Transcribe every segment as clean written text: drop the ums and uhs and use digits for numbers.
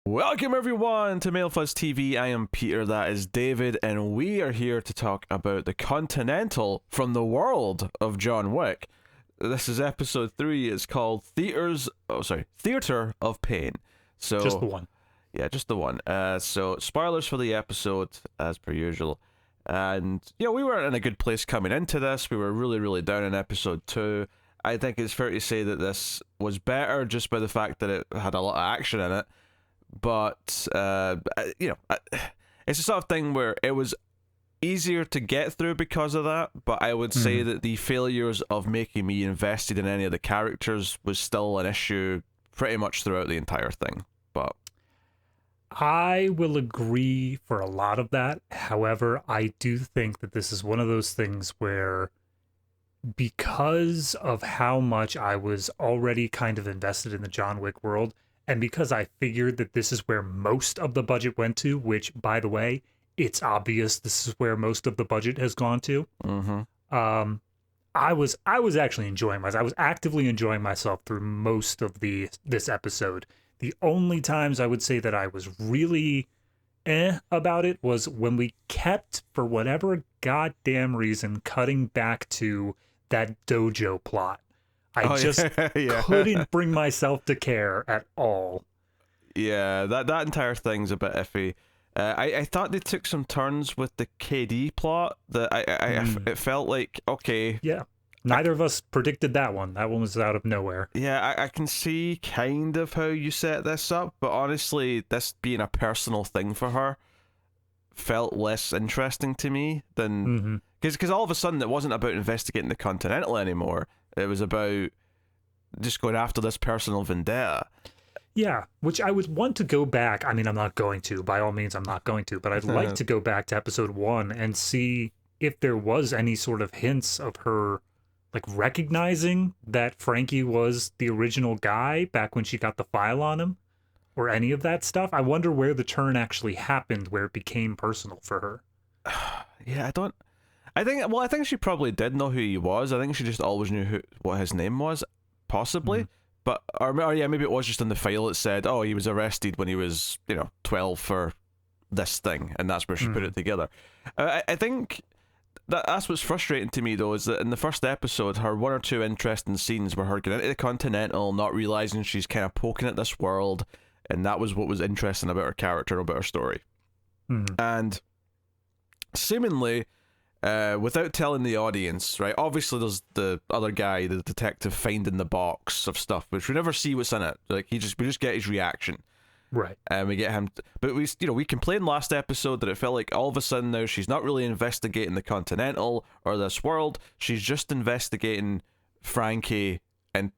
Welcome everyone to MailFuzz TV. I am Peter, that is David, and we are here to talk about the Continental from the world of John Wick. This is episode 3. It's called Theater of Pain. So just the one. Yeah, just the one. So spoilers for the episode as per usual. And we weren't in a good place coming into this. We were really down in episode 2. I think it's fair to say that this was better just by the fact that it had a lot of action in it. But it's the sort of thing where it was easier to get through because of that, but I would say that the failures of making me invested in any of the characters was still an issue pretty much throughout the entire thing. But I will agree for a lot of that. However, I do think that this is one of those things where, because of how much I was already kind of invested in the John Wick world, and because I figured that this is where most of the budget went to, which, by the way, it's obvious this is where most of the budget has gone to. I was actually enjoying myself. I was actively enjoying myself through most of this episode. The only times I would say that I was really about it was when we kept, for whatever goddamn reason, cutting back to that dojo plot. I couldn't bring myself to care at all. Yeah, that entire thing's a bit iffy. I thought they took some turns with the KD plot that it felt like, okay. Yeah, neither of us predicted that one. That one was out of nowhere. Yeah, I can see kind of how you set this up, but honestly, this being a personal thing for her felt less interesting to me than... Because all of a sudden it wasn't about investigating the Continental anymore. It was about just going after this personal vendetta. Yeah, which I would want to go back. I mean, I'm not going to. By all means, I'm not going to. But I'd like to go back to episode 1 and see if there was any sort of hints of her, like, recognizing that Frankie was the original guy back when she got the file on him, or any of that stuff. I wonder where the turn actually happened, where it became personal for her. Yeah, I think she probably did know who he was. I think she just always knew what his name was, possibly. But maybe it was just in the file it said, oh, he was arrested when he was 12 for this thing, and that's where she put it together. I think that's what's frustrating to me, though, is that in the first episode, her one or two interesting scenes were her getting into the Continental, not realizing she's kind of poking at this world, and that was what was interesting about her character, about her story. And seemingly, without telling the audience, right? Obviously, there's the other guy, the detective, finding the box of stuff, which we never see what's in it. Like we just get his reaction, right? And we get him. But we complained last episode that it felt like all of a sudden now she's not really investigating the Continental or this world. She's just investigating Frankie and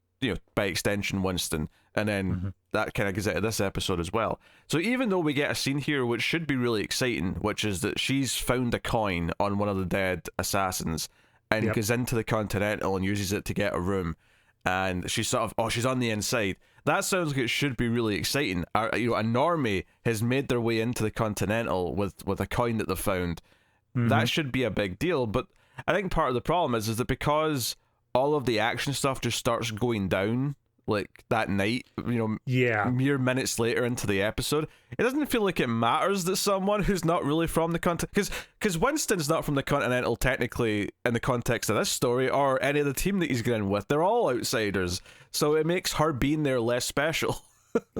by extension Winston, and then that kind of goes into this episode as well. So even though we get a scene here which should be really exciting, which is that she's found a coin on one of the dead assassins and goes into the Continental and uses it to get a room, and she's sort of, she's on the inside. That sounds like it should be really exciting. A normie has made their way into the Continental with a coin that they found. That should be a big deal, but I think part of the problem is that because all of the action stuff just starts going down like that night, mere minutes later into the episode, it doesn't feel like it matters that someone who's not really from the Continental, because Winston's not from the Continental technically in the context of this story, or any of the team that he's going with. They're all outsiders, so it makes her being there less special.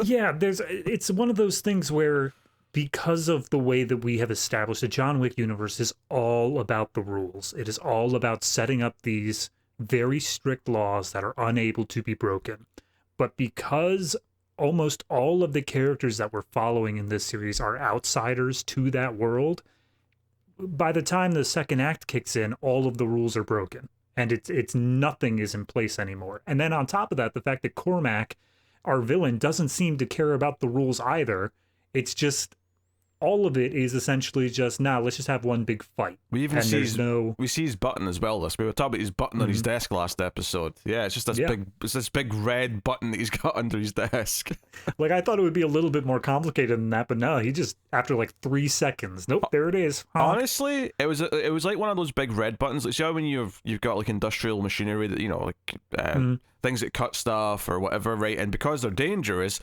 Yeah, it's one of those things where, because of the way that we have established the John Wick universe is all about the rules. It is all about setting up these very strict laws that are unable to be broken. But because almost all of the characters that we're following in this series are outsiders to that world, by the time the second act kicks in, all of the rules are broken, and it's nothing is in place anymore. And then on top of that, the fact that Cormac, our villain, doesn't seem to care about the rules either. It's just, all of it is essentially just, let's just have one big fight. We even see his button as well. We were talking about his button on his desk last episode. Yeah, it's just this big red button that he's got under his desk. Like, I thought it would be a little bit more complicated than that, but no, he just, after like 3 sequins, nope, there it is. Honestly, it was like one of those big red buttons. Like, see how when you've got like industrial machinery that things that cut stuff or whatever, right? And because they're dangerous,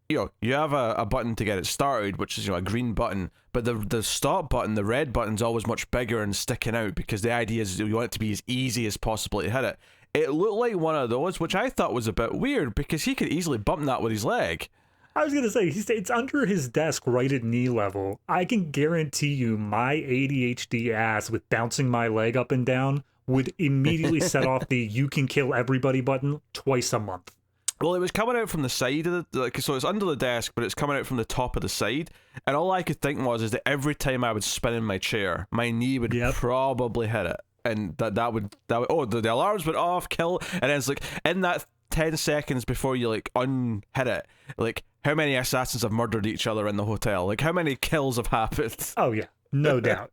you have a button to get it started, which is a green button, but the stop button, the red button's always much bigger and sticking out because the idea is you want it to be as easy as possible to hit it. It looked like one of those, which I thought was a bit weird because he could easily bump that with his leg. I was gonna say it's under his desk right at knee level. I can guarantee you my ADHD ass with bouncing my leg up and down would immediately set off the "you can kill everybody" button twice a month. Well, it was coming out from the side of so it's under the desk, but it's coming out from the top of the side. And all I could think is that every time I would spin in my chair, my knee would probably hit it, and that would the alarms went off, kill, and then it's like in that 10 seconds before you like unhit it, like how many assassins have murdered each other in the hotel? Like how many kills have happened? Oh yeah, no doubt.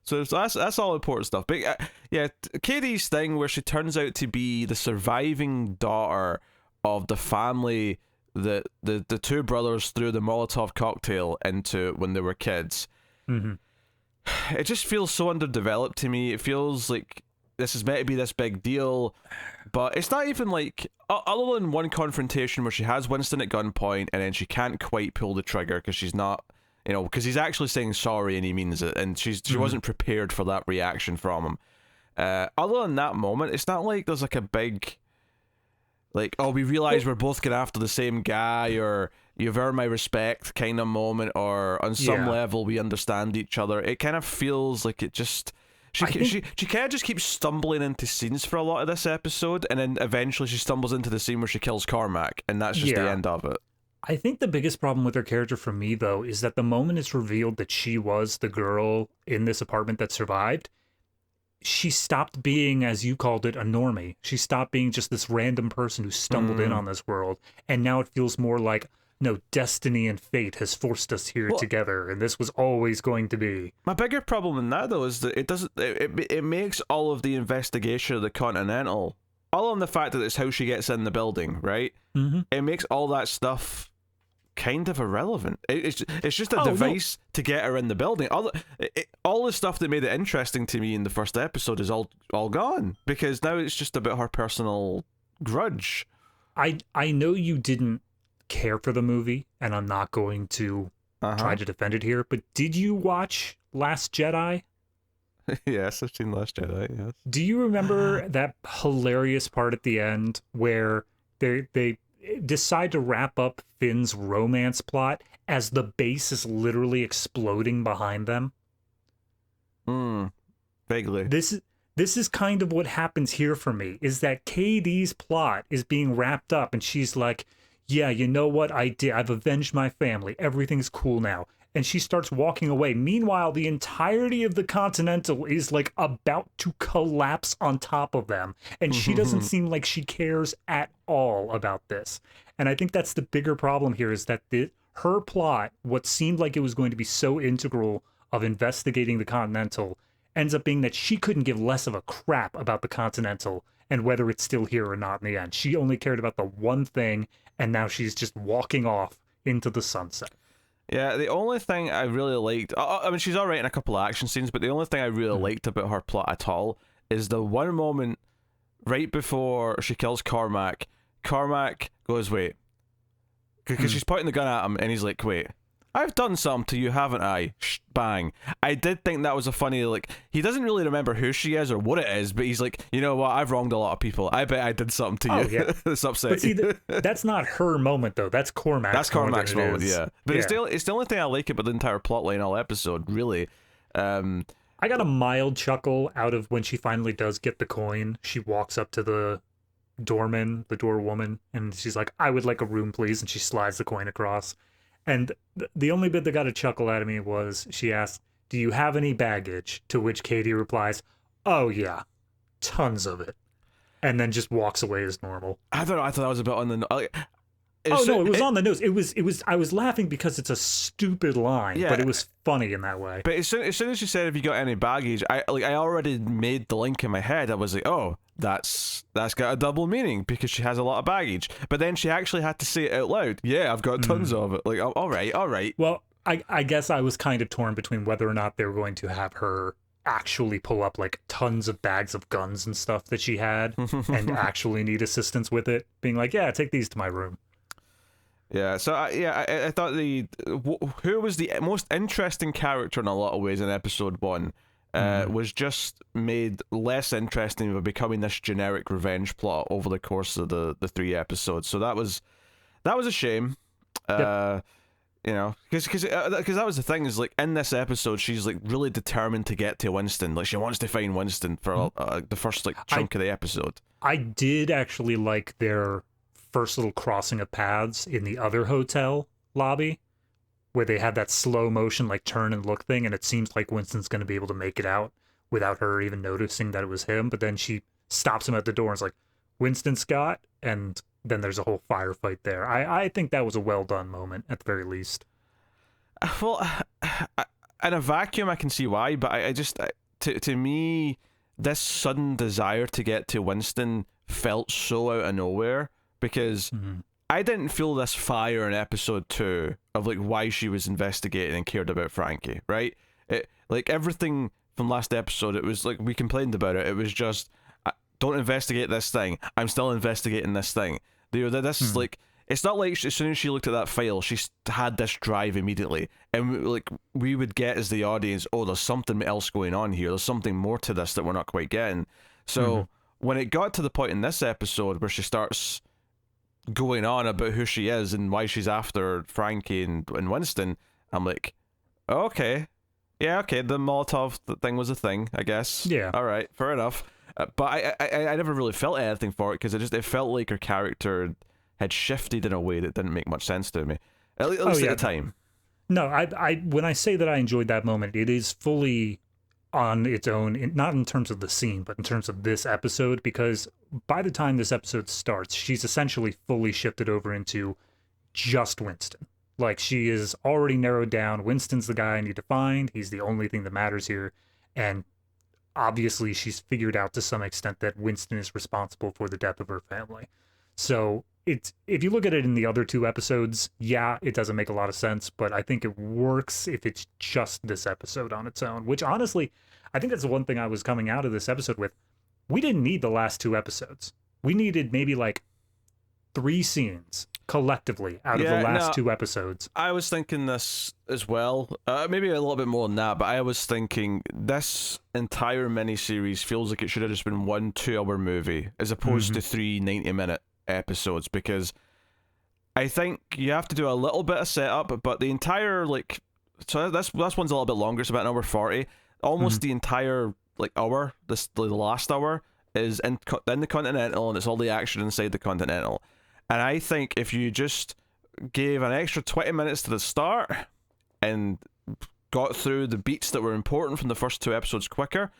So that's all important stuff. But yeah, Katie's thing where she turns out to be the surviving daughter of the family that the two brothers threw the Molotov cocktail into when they were kids. Mm-hmm. It just feels so underdeveloped to me. It feels like this is meant to be this big deal, but it's not even like, other than one confrontation where she has Winston at gunpoint and then she can't quite pull the trigger because she's not, because he's actually saying sorry and he means it, and she wasn't prepared for that reaction from him. Other than that moment, it's not like there's like a big, like, oh, we realize we're both going after the same guy, or you've earned my respect kind of moment, or on some level we understand each other. It kind of feels like it just... She kind of just keeps stumbling into scenes for a lot of this episode, and then eventually she stumbles into the scene where she kills Carmack, and that's just the end of it. I think the biggest problem with her character for me, though, is that the moment it's revealed that she was the girl in this apartment that survived, she stopped being, as you called it, a normie. She stopped being just this random person who stumbled in on this world, and now it feels more like, no, destiny and fate has forced us here together, and this was always going to be. My bigger problem in that, though, is that it makes all of the investigation of the Continental, all on the fact that it's how she gets in the building, right? Mm-hmm. It makes all that stuff kind of irrelevant. It's just a device to get her in the building. All the stuff that made it interesting to me in the first episode is all gone, because now it's just about her personal grudge. I know you didn't care for the movie, and I'm not going to try to defend it here, but did you watch Last Jedi? Yes, I've seen Last Jedi, yes. Do you remember that hilarious part at the end where they decide to wrap up Finn's romance plot as the base is literally exploding behind them? Vaguely. This is kind of what happens here for me, is that KD's plot is being wrapped up, and she's like, yeah, you know what I did? I've avenged my family. Everything's cool now. And she starts walking away. Meanwhile, the entirety of the Continental is like about to collapse on top of them. And she doesn't seem like she cares at all about this. And I think that's the bigger problem here, is that her plot, what seemed like it was going to be so integral of investigating the Continental, ends up being that she couldn't give less of a crap about the Continental and whether it's still here or not in the end. She only cared about the one thing, and now she's just walking off into the sunset. Yeah, the only thing I really liked... I mean, she's alright in a couple of action scenes, but the only thing I really liked about her plot at all is the one moment right before she kills Carmack. Carmack goes, wait. Because she's pointing the gun at him, and he's like, wait. I've done something to you, haven't I? Bang. I did think that was a funny, like, he doesn't really remember who she is or what it is, but he's like, you know what, I've wronged a lot of people. I bet I did something to you. Yeah. That's upsetting. But see, that's not her moment, though. That's Cormac's That's Cormac's moment, yeah. But yeah. It's the only thing I like about the entire plotline all episode, really. I got a mild chuckle out of when she finally does get the coin. She walks up to the doorman, the doorwoman, and she's like, I would like a room, please. And she slides the coin across. And the only bit that got a chuckle out of me was she asked, do you have any baggage? To which Katie replies, oh yeah, tons of it. And then just walks away as normal. I thought that was a bit on the... it was on the nose. It was. I was laughing because it's a stupid line, but it was funny in that way. But as soon as she said, "Have you got any baggage?" I already made the link in my head. I was like, "Oh, that's got a double meaning because she has a lot of baggage." But then she actually had to say it out loud. Yeah, I've got tons of it. Like, all right. Well, I guess I was kind of torn between whether or not they were going to have her actually pull up like tons of bags of guns and stuff that she had and actually need assistance with it, being like, "Yeah, take these to my room." Yeah, so I thought who was the most interesting character in a lot of ways in episode 1 was just made less interesting by becoming this generic revenge plot over the course of the 3 episodes. So that was a shame. Yep. You know, because that was the thing, is like in this episode she's like really determined to get to Winston. Like she wants to find Winston for the first like chunk of the episode. I did actually like their first little crossing of paths in the other hotel lobby, where they had that slow motion like turn and look thing, and it seems like Winston's going to be able to make it out without her even noticing that it was him. But then she stops him at the door and is like, "Winston Scott," and then there's a whole firefight there. I think that was a well done moment at the very least. Well, in a vacuum, I can see why, but I just to me, this sudden desire to get to Winston felt so out of nowhere, because I didn't feel this fire in episode 2 of like why she was investigating and cared about Frankie, right? It like everything from last episode, it was like we complained about it. It was just don't investigate this thing. I'm still investigating this thing. This is like, it's not like as soon as she looked at that file, she had this drive immediately, and like we would get as the audience, oh, there's something else going on here. There's something more to this that we're not quite getting. So when it got to the point in this episode where she starts going on about who she is and why she's after Frankie and Winston, I'm like, okay, yeah, okay, the Molotov thing was a thing, I guess. Yeah. All right, fair enough. But I never really felt anything for it, because it felt like her character had shifted in a way that didn't make much sense to me, at least at the time. No, I when I say that I enjoyed that moment, it is fully on its own, not in terms of the scene, but in terms of this episode, because by the time this episode starts, she's essentially fully shifted over into just Winston. Like, she is already narrowed down. Winston's the guy I need to find. He's the only thing that matters here. And obviously she's figured out to some extent that Winston is responsible for the death of her family. So if you look at it in the other 2 episodes, yeah, it doesn't make a lot of sense, but I think it works if it's just this episode on its own, which honestly, I think that's the one thing I was coming out of this episode with. We didn't need the last 2 episodes. We needed maybe like 3 scenes collectively out of the last 2 episodes. I was thinking this as well, maybe a little bit more than that, but I was thinking this entire miniseries feels like it should have just been 1 2-hour movie as opposed to 3 90-minute episodes, because I think you have to do a little bit of setup, but the entire like, so this one's a little bit longer, it's about an hour 40, almost the entire like hour, the last hour is in the Continental, and it's all the action inside the Continental. And I think if you just gave an extra 20 minutes to the start and got through the beats that were important from the first 2 episodes quicker,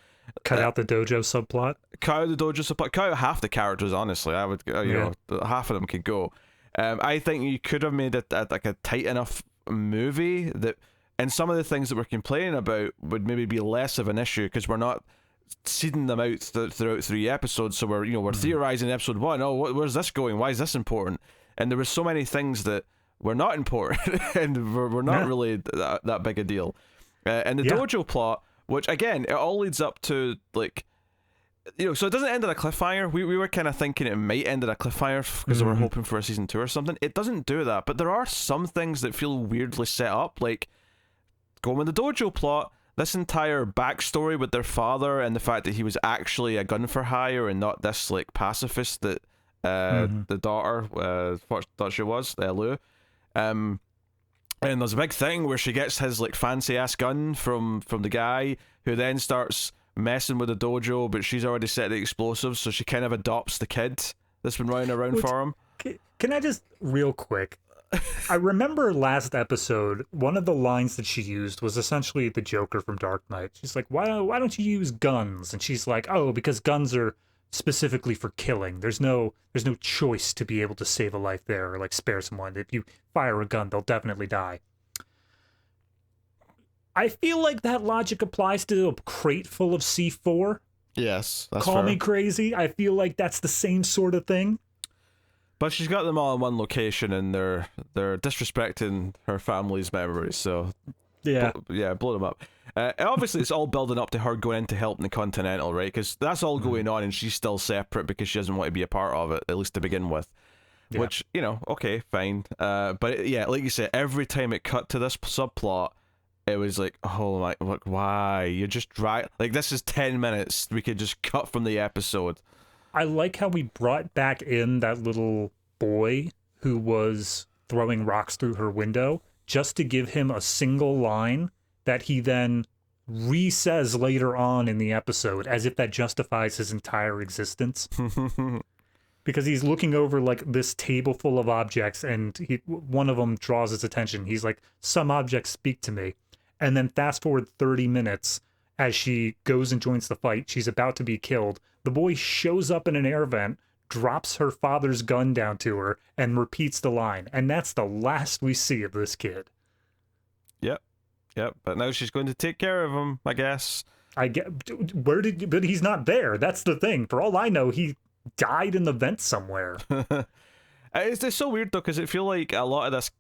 cut out the dojo subplot, cut out half the characters, honestly, I would, you know, half of them could go. I think you could have made it like a tight enough movie that, and some of the things that we're complaining about would maybe be less of an issue, because we're not seeding them out throughout 3 episodes. So we're theorizing episode 1. Oh, where's this going? Why is this important? And there were so many things that were not important and were not really that big a deal. And the dojo plot, which again, it all leads up to like, you know, so it doesn't end at a cliffhanger. We were kind of thinking it might end at a cliffhanger because we were hoping for a season 2 or something. It doesn't do that, but there are some things that feel weirdly set up, like going with the dojo plot. This entire backstory with their father and the fact that he was actually a gun for hire and not this like pacifist that the daughter thought she was, Lou. And there's a big thing where she gets his like fancy ass gun from the guy, who then starts messing with the dojo, but she's already set the explosives, so she kind of adopts the kid that's been running around for him. Can I just real quick? I remember last episode, one of the lines that she used was essentially the Joker from Dark Knight. She's like, why don't you use guns? And she's like, oh, because guns are specifically for killing. There's no choice to be able to save a life there or like spare someone. If you fire a gun, they'll definitely die. I feel like that logic applies to a crate full of C4. Yes, that's Call fair. me crazy. I feel like that's the same sort of thing. But she's got them all in one location, and they're disrespecting her family's memories. So blow them up. Obviously, it's all building up to her going in to help in the Continental, right? Because that's all going on, and she's still separate because she doesn't want to be a part of it, at least to begin with. Yeah. which, okay, fine. But yeah, like you said, every time it cut to this subplot, it was like, oh my, look, why? You're just dry. Like, this is 10 minutes. We could just cut from the episode. I like how we brought back in that little boy who was throwing rocks through her window just to give him a single line that he then re-says later on in the episode, as if that justifies his entire existence. Because he's looking over like this table full of objects, and one of them draws his attention. He's like, some objects speak to me. And then fast forward 30 minutes, as she goes and joins the fight, she's about to be killed. The boy shows up in an air vent, drops her father's gun down to her, and repeats the line. And that's the last we see of this kid. Yep. But now she's going to take care of him, I guess. But he's not there. That's the thing. For all I know, he died in the vent somewhere. It's so weird though, because it feels like a lot of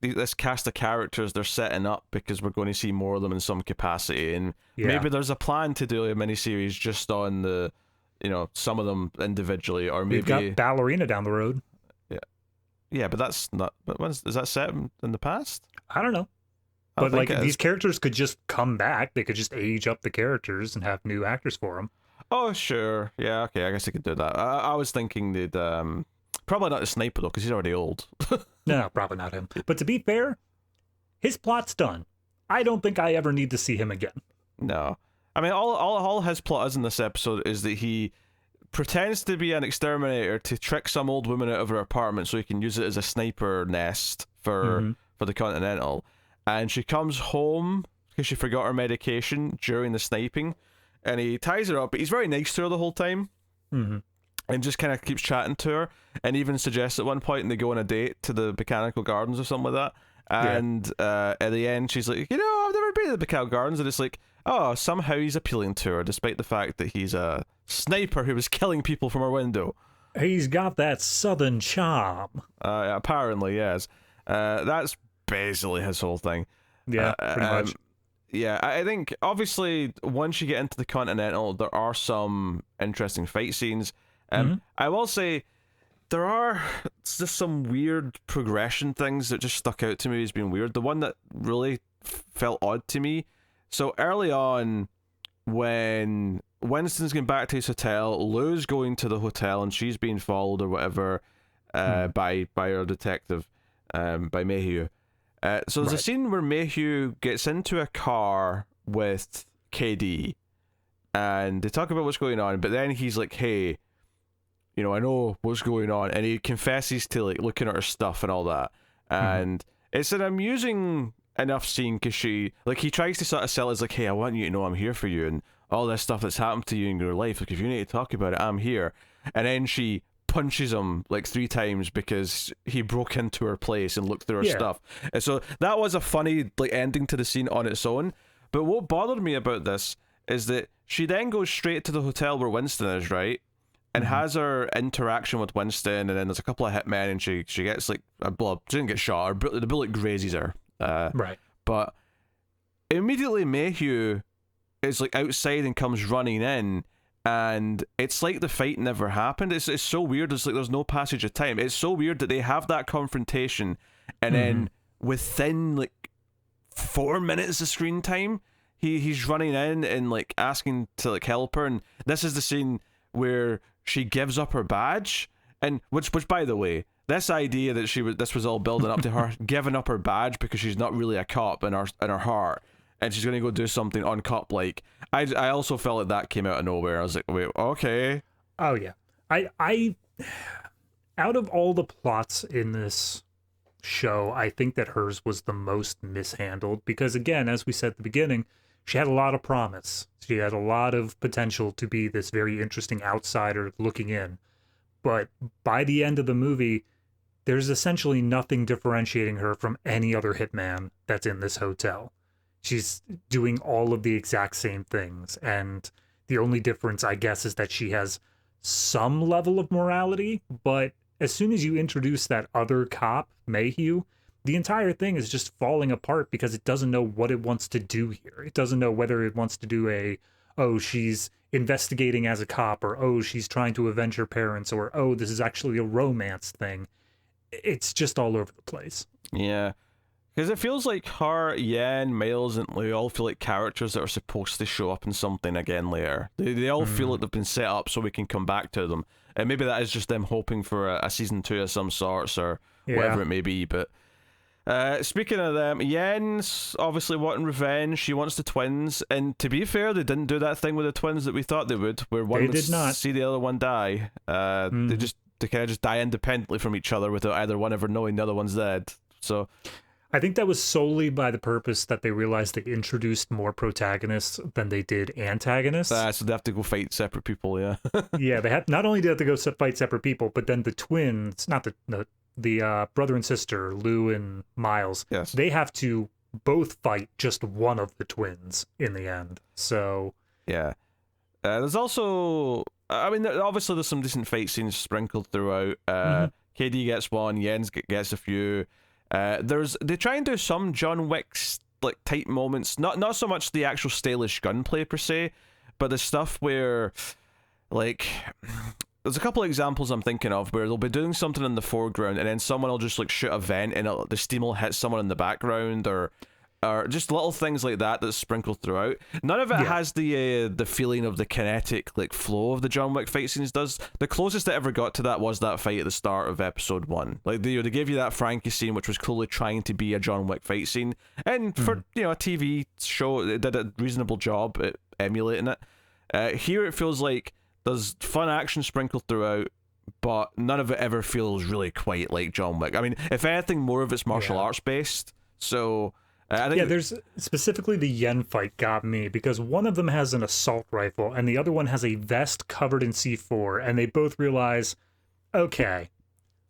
this cast of characters they're setting up because we're going to see more of them in some capacity, and maybe there's a plan to do a miniseries just on the, some of them individually, or maybe we've got Ballerina down the road. Yeah, but that's not. But is that set in the past? I don't know. But like these characters could just come back. They could just age up the characters and have new actors for them. Oh sure, yeah, okay. I guess they could do that. I was thinking they'd probably not the sniper though, because he's already old. No, probably not him. But to be fair, his plot's done. I don't think I ever need to see him again. No, I mean all his plot is in this episode is that he pretends to be an exterminator to trick some old woman out of her apartment so he can use it as a sniper nest for the Continental. And she comes home because she forgot her medication during the sniping, and he ties her up, but he's very nice to her the whole time, and just kind of keeps chatting to her, and even suggests at one point, and they go on a date to the Botanical Gardens or something like that, and at the end she's like, I've never been to the Botanical Gardens, and it's like, oh, somehow he's appealing to her, despite the fact that he's a sniper who was killing people from her window. He's got that southern charm. Apparently, yes. That's basically his whole thing. Yeah, pretty much. Yeah, I think obviously once you get into the Continental, there are some interesting fight scenes. I will say there are just some weird progression things that just stuck out to me as being weird. The one that really felt odd to me. So early on, when Winston's going back to his hotel, Lou's going to the hotel and she's being followed or whatever by our detective, by Mayhew. So there's a scene where Mayhew gets into a car with KD, and they talk about what's going on, but then he's like, hey, I know what's going on, and he confesses to like looking at her stuff and all that, and it's an amusing enough scene because he tries to sort of sell it as like, hey, I want you to know I'm here for you, and all this stuff that's happened to you in your life, like if you need to talk about it, I'm here, and then she punches him like 3 times because he broke into her place and looked through her stuff. And so that was a funny like ending to the scene on its own. But what bothered me about this is that she then goes straight to the hotel where Winston is, right? And has her interaction with Winston, and then there's a couple of hitmen, and she gets like a blood. She didn't get shot, or the bullet grazes her. Right. But immediately Mayhew is like outside and comes running in, and it's like the fight never happened. It's so weird. It's like there's no passage of time. It's so weird that they have that confrontation, and then within like 4 minutes of screen time, he's running in and like asking to like help her. And this is the scene where she gives up her badge, and which by the way, this idea that this was all building up to her giving up her badge because she's not really a cop in her heart, and she's going to go do something uncop-like. I also felt like that came out of nowhere. I was like, wait, okay. Oh, yeah. I out of all the plots in this show, I think that hers was the most mishandled because, again, as we said at the beginning, she had a lot of promise. She had a lot of potential to be this very interesting outsider looking in. But by the end of the movie, there's essentially nothing differentiating her from any other hitman that's in this hotel. She's doing all of the exact same things, and the only difference, I guess, is that she has some level of morality, but as soon as you introduce that other cop, Mayhew, the entire thing is just falling apart because it doesn't know what it wants to do here. It doesn't know whether it wants to do she's investigating as a cop, or she's trying to avenge her parents, or this is actually a romance thing. it's just all over the place. Yeah. Because it feels like her, Yen, Miles, and Lou all feel like characters that are supposed to show up in something again later. They all feel like they've been set up so we can come back to them. And maybe that is just them hoping for a season 2 of some sorts or whatever it may be. But speaking of them, Yen's obviously wanting revenge. She wants the twins. And to be fair, they didn't do that thing with the twins that we thought they would, where one would see the other one die. They kind of just die independently from each other without either one ever knowing the other one's dead. So I think that was solely by the purpose that they realized they introduced more protagonists than they did antagonists. So they have to go fight separate people, yeah. Yeah, they had not only did they have to go fight separate people, but then the twins, not the brother and sister, Lou and Miles, yes, they have to both fight just one of the twins in the end. So yeah, there's also, I mean, obviously there's some decent fight scenes sprinkled throughout. KD gets one, Jens gets a few. They try and do some John Wick's like type moments, not so much the actual stylish gunplay per se, but the stuff where like there's a couple of examples I'm thinking of where they'll be doing something in the foreground and then someone will just like shoot a vent and the steam will hit someone in the background, or just little things like that that's sprinkled throughout. None of it has the feeling of the kinetic like flow of the John Wick fight scenes does. The closest it ever got to that was that fight at the start of episode 1. Like they gave you that Frankie scene, which was clearly trying to be a John Wick fight scene, and for a TV show, it did a reasonable job at emulating it. Here it feels like there's fun action sprinkled throughout, but none of it ever feels really quite like John Wick. I mean, if anything, more of it's martial arts based. So I think there's specifically the Yen fight got me because one of them has an assault rifle and the other one has a vest covered in C4, and they both realize, okay,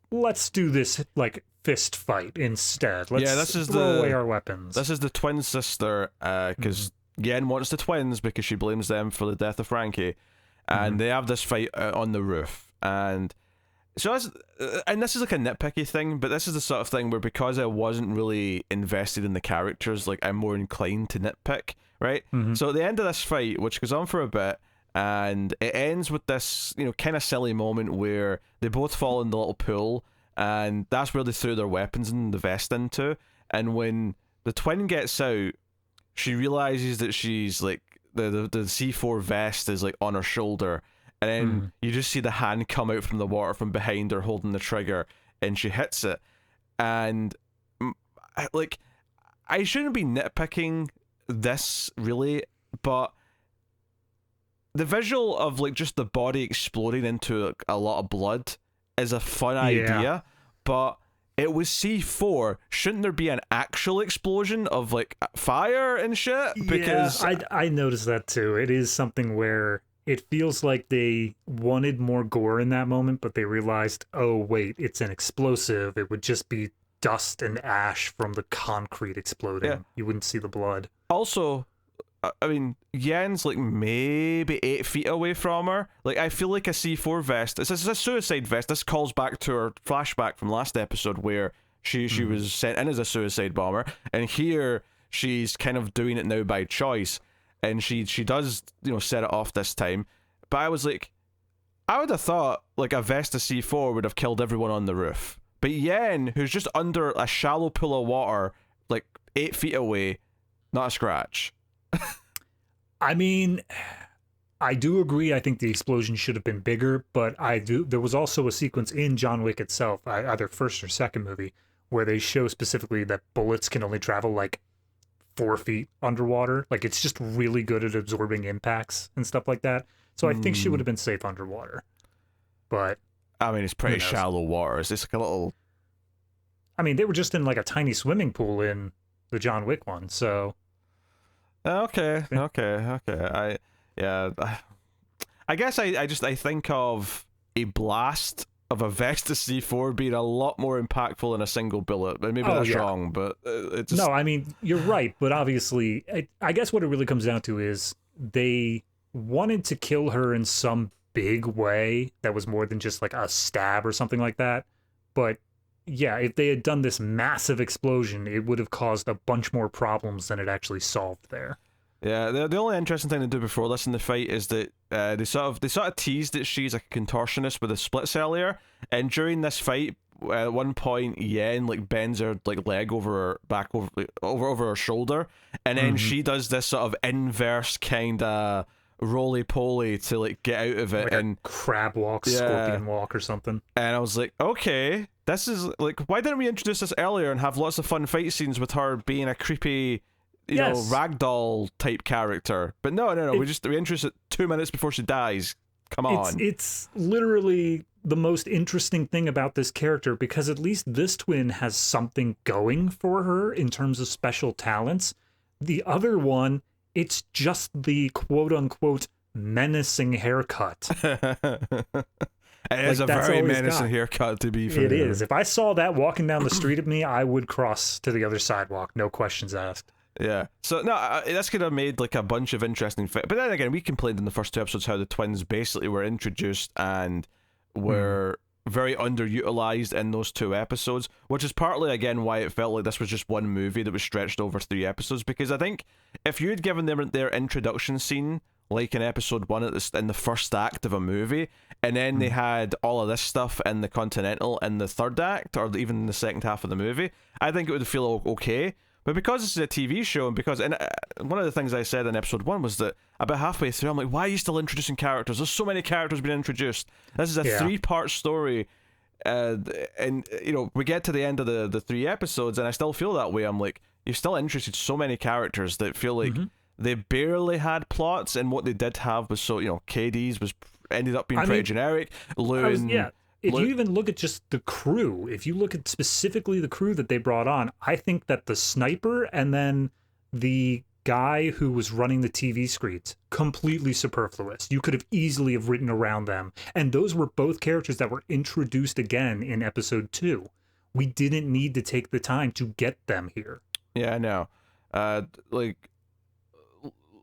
let's do this like fist fight instead. Let's throw away our weapons. This is the twin sister, because Yen wants the twins because she blames them for the death of Frankie, and they have this fight on the roof, and so this is like a nitpicky thing, but this is the sort of thing where because I wasn't really invested in the characters, like I'm more inclined to nitpick, right? So at the end of this fight, which goes on for a bit, and it ends with this, kind of silly moment where they both fall in the little pool, and that's where they threw their weapons and the vest into. And when the twin gets out, she realizes that she's like the C4 vest is like on her shoulder. And then you just see the hand come out from the water from behind her holding the trigger, and she hits it. And, like, I shouldn't be nitpicking this, really, but the visual of, like, just the body exploding into a lot of blood is a fun idea, but it was C4. Shouldn't there be an actual explosion of, like, fire and shit? Because I noticed that, too. It is something where it feels like they wanted more gore in that moment, but they realized, oh, wait, it's an explosive. It would just be dust and ash from the concrete exploding. Yeah. You wouldn't see the blood. Also, I mean, Yen's like maybe 8 feet away from her. Like, I feel like a C4 vest. It's a suicide vest. This calls back to her flashback from last episode where she was sent in as a suicide bomber. And here, she's kind of doing it now by choice. And she does, set it off this time. But I was like, I would have thought, like, a vest of C4 would have killed everyone on the roof. But Yen, who's just under a shallow pool of water, like, 8 feet away, not a scratch. I mean, I do agree. I think the explosion should have been bigger, but there was also a sequence in John Wick itself, either first or second movie, where they show specifically that bullets can only travel, like, 4 feet underwater. Like, it's just really good at absorbing impacts and stuff like that. So I think she would have been safe underwater. But I mean, it's pretty shallow water. It's just like a little... I mean, they were just in like a tiny swimming pool in the John Wick one, so... Okay. I guess I think of a blast of a vest of C4 being a lot more impactful than a single bullet. Maybe that's wrong, but it just... No, I mean, you're right, but obviously, I guess what it really comes down to is they wanted to kill her in some big way that was more than just like a stab or something like that. But yeah, if they had done this massive explosion, it would have caused a bunch more problems than it actually solved there. Yeah, the only interesting thing to do before this in the fight is that they sort of teased that she's a contortionist with the splits earlier, and during this fight, at one point Yen like bends her like leg over her back over her shoulder, and then she does this sort of inverse kind of roly poly to like get out of it, like and a crab walk, scorpion walk or something. And I was like, okay, this is like, why didn't we introduce this earlier and have lots of fun fight scenes with her being a creepy, you know, ragdoll type character? But no, we introduced it 2 minutes before she dies. Come on. It's literally the most interesting thing about this character, because at least this twin has something going for her in terms of special talents. The other one, it's just the quote-unquote menacing haircut. It is a very menacing haircut, to be fair. It is. If I saw that walking down the street at me, I would cross to the other sidewalk, no questions asked. Yeah. So, no, this could have made like a bunch of interesting... But then again, we complained in the first 2 episodes how the twins basically were introduced and were very underutilized in those 2 episodes, which is partly, again, why it felt like this was just one movie that was stretched over 3 episodes, because I think if you'd given them their introduction scene like in episode 1 in the first act of a movie, and then they had all of this stuff in the Continental in the third act, or even in the second half of the movie, I think it would feel okay. But because this is a TV show, and because one of the things I said in episode 1 was that about halfway through, I'm like, why are you still introducing characters? There's so many characters being introduced. This is a 3-part story, and you know, we get to the end of the 3 episodes, and I still feel that way. I'm like, you've still introduced so many characters that feel like they barely had plots, and what they did have was so, you know, KD's was ended up being pretty generic. If you even look at just the crew, if you look at specifically the crew that they brought on, I think that the sniper and then the guy who was running the TV screens, completely superfluous. You could have easily have written around them. And those were both characters that were introduced again in episode 2. We didn't need to take the time to get them here. Yeah, I know. Like,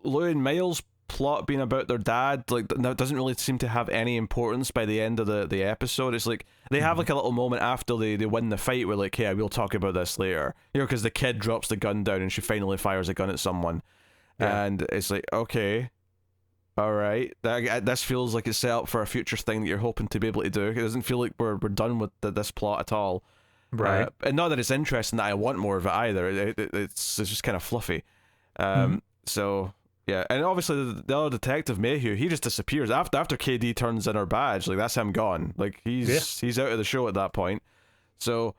Lou and Miles' plot being about their dad, like, that doesn't really seem to have any importance by the end of the episode. It's like they have like a little moment after they win the fight where like, hey, we'll talk about this later, you know, because the kid drops the gun down and she finally fires a gun at someone, and it's like, okay, all right, this feels like it's set up for a future thing that you're hoping to be able to do. It doesn't feel like we're done with this plot at all, right? And not that it's interesting, that I want more of it either. It's just kind of fluffy. So yeah, and obviously the other detective, Mayhew, he just disappears after KD turns in her badge. Like, that's him gone. Like, he's out of the show at that point. So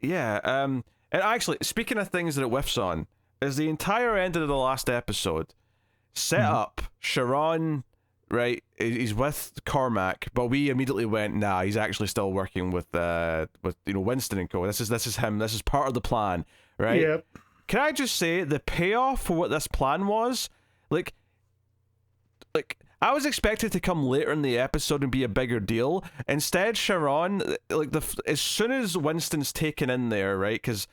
yeah, and actually, speaking of things that it whiffs on, is the entire end of the last episode set up Sharon, right? He's with Cormac, but we immediately went, nah, he's actually still working with you know, Winston and co. This is him. This is part of the plan, right? Yep. Can I just say the payoff for what this plan was, like I was expected to come later in the episode and be a bigger deal. Instead, Sharon, like as soon as Winston's taken in there, right? Because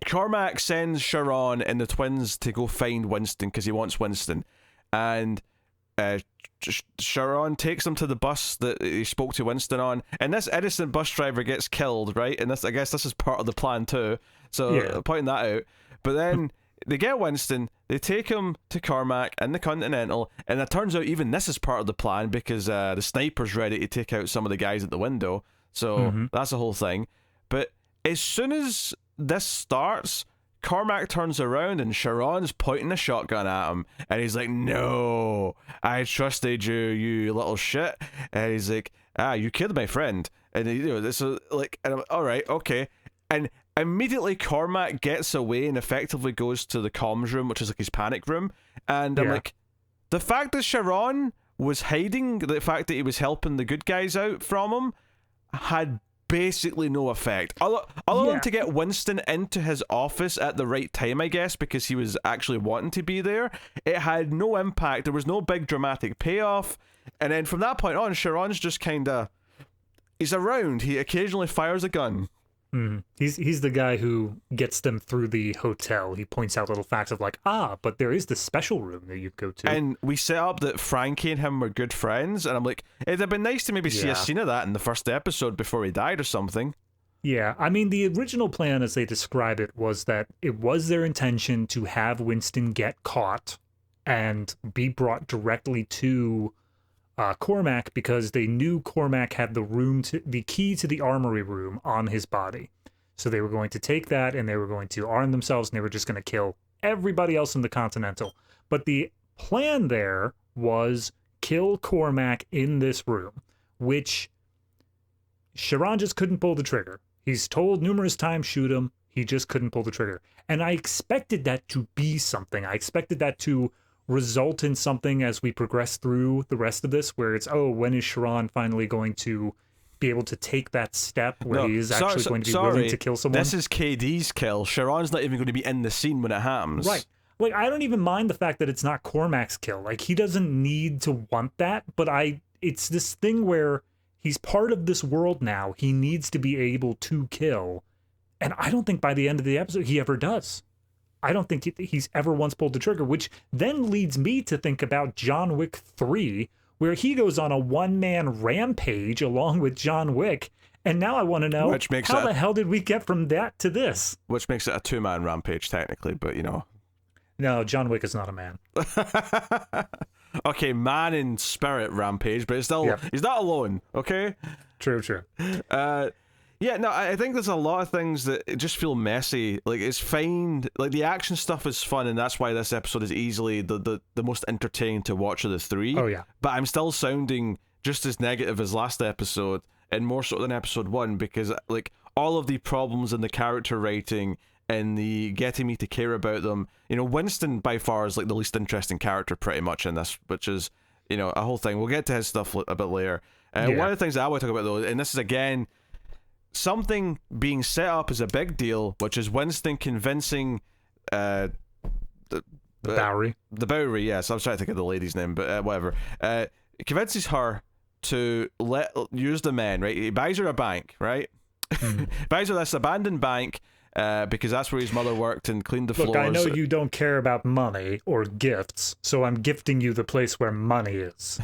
Cormac sends Sharon and the twins to go find Winston because he wants Winston, and Sharon takes them to the bus that he spoke to Winston on, and this innocent bus driver gets killed, right? And I guess this is part of the plan too. So pointing that out. But then they get Winston, they take him to Cormac and the Continental, and it turns out even this is part of the plan because the sniper's ready to take out some of the guys at the window. So that's the whole thing. But as soon as this starts, Cormac turns around and Sharon's pointing a shotgun at him, and he's like, no, I trusted you, you little shit. And he's like, you killed my friend. And you know, this is like, and I'm, all right, okay. And immediately Cormac gets away and effectively goes to the comms room, which is like his panic room. And I'm like, the fact that Sharon was hiding, the fact that he was helping the good guys out from him, had basically no effect. Other than to get Winston into his office at the right time, I guess, because he was actually wanting to be there, it had no impact. There was no big dramatic payoff. And then from that point on, Sharon's just kind of, he's around. He occasionally fires a gun. He's the guy who gets them through the hotel. He points out little facts of like, but there is this special room that you go to. And we set up that Frankie and him were good friends, and I'm like, it'd have been nice to maybe see a scene of that in the first episode before he died or something. Yeah, I mean, the original plan, as they describe it, was that it was their intention to have Winston get caught and be brought directly to Cormac because they knew Cormac had the key to the armory room on his body. So they were going to take that and they were going to arm themselves and they were just going to kill everybody else in the Continental. But the plan there was kill Cormac in this room, which Sharon just couldn't pull the trigger. He's told numerous times, shoot him. He just couldn't pull the trigger. And I expected that to be something. I expected that to result in something as we progress through the rest of this, where it's, when is Sharon finally going to be able to take that step where he is actually going to be willing to kill someone? This is KD's kill. Sharon's not even going to be in the scene when it happens. Right. Like, I don't even mind the fact that it's not Cormac's kill. Like, he doesn't need to want that, but it's this thing where he's part of this world now. He needs to be able to kill. And I don't think by the end of the episode he ever does. I don't think he's ever once pulled the trigger, which then leads me to think about John Wick 3, where he goes on a one-man rampage along with John Wick. And now I want to know, how the hell did we get from that to this? Which makes it a two-man rampage, technically, but, No, John Wick is not a man. Okay, man in spirit rampage, but he's not alone, okay? True. Yeah, no, I think there's a lot of things that just feel messy. Like, it's fine. Like, the action stuff is fun, and that's why this episode is easily the most entertaining to watch of the three. Oh, yeah. But I'm still sounding just as negative as last episode, and more so than episode 1, because, like, all of the problems in the character writing and the getting me to care about them. Winston, by far, is, like, the least interesting character pretty much in this, which is, a whole thing. We'll get to his stuff a bit later. One of the things that I want to talk about, though, and this is, again, something being set up as a big deal, which is Winston convincing the Bowery. The Bowery, yes. I was trying to think of the lady's name, but whatever. He convinces her to use the men, right? He buys her a bank, right? Buys her this abandoned bank because that's where his mother worked and cleaned the floors. Look, I know you don't care about money or gifts, so I'm gifting you the place where money is.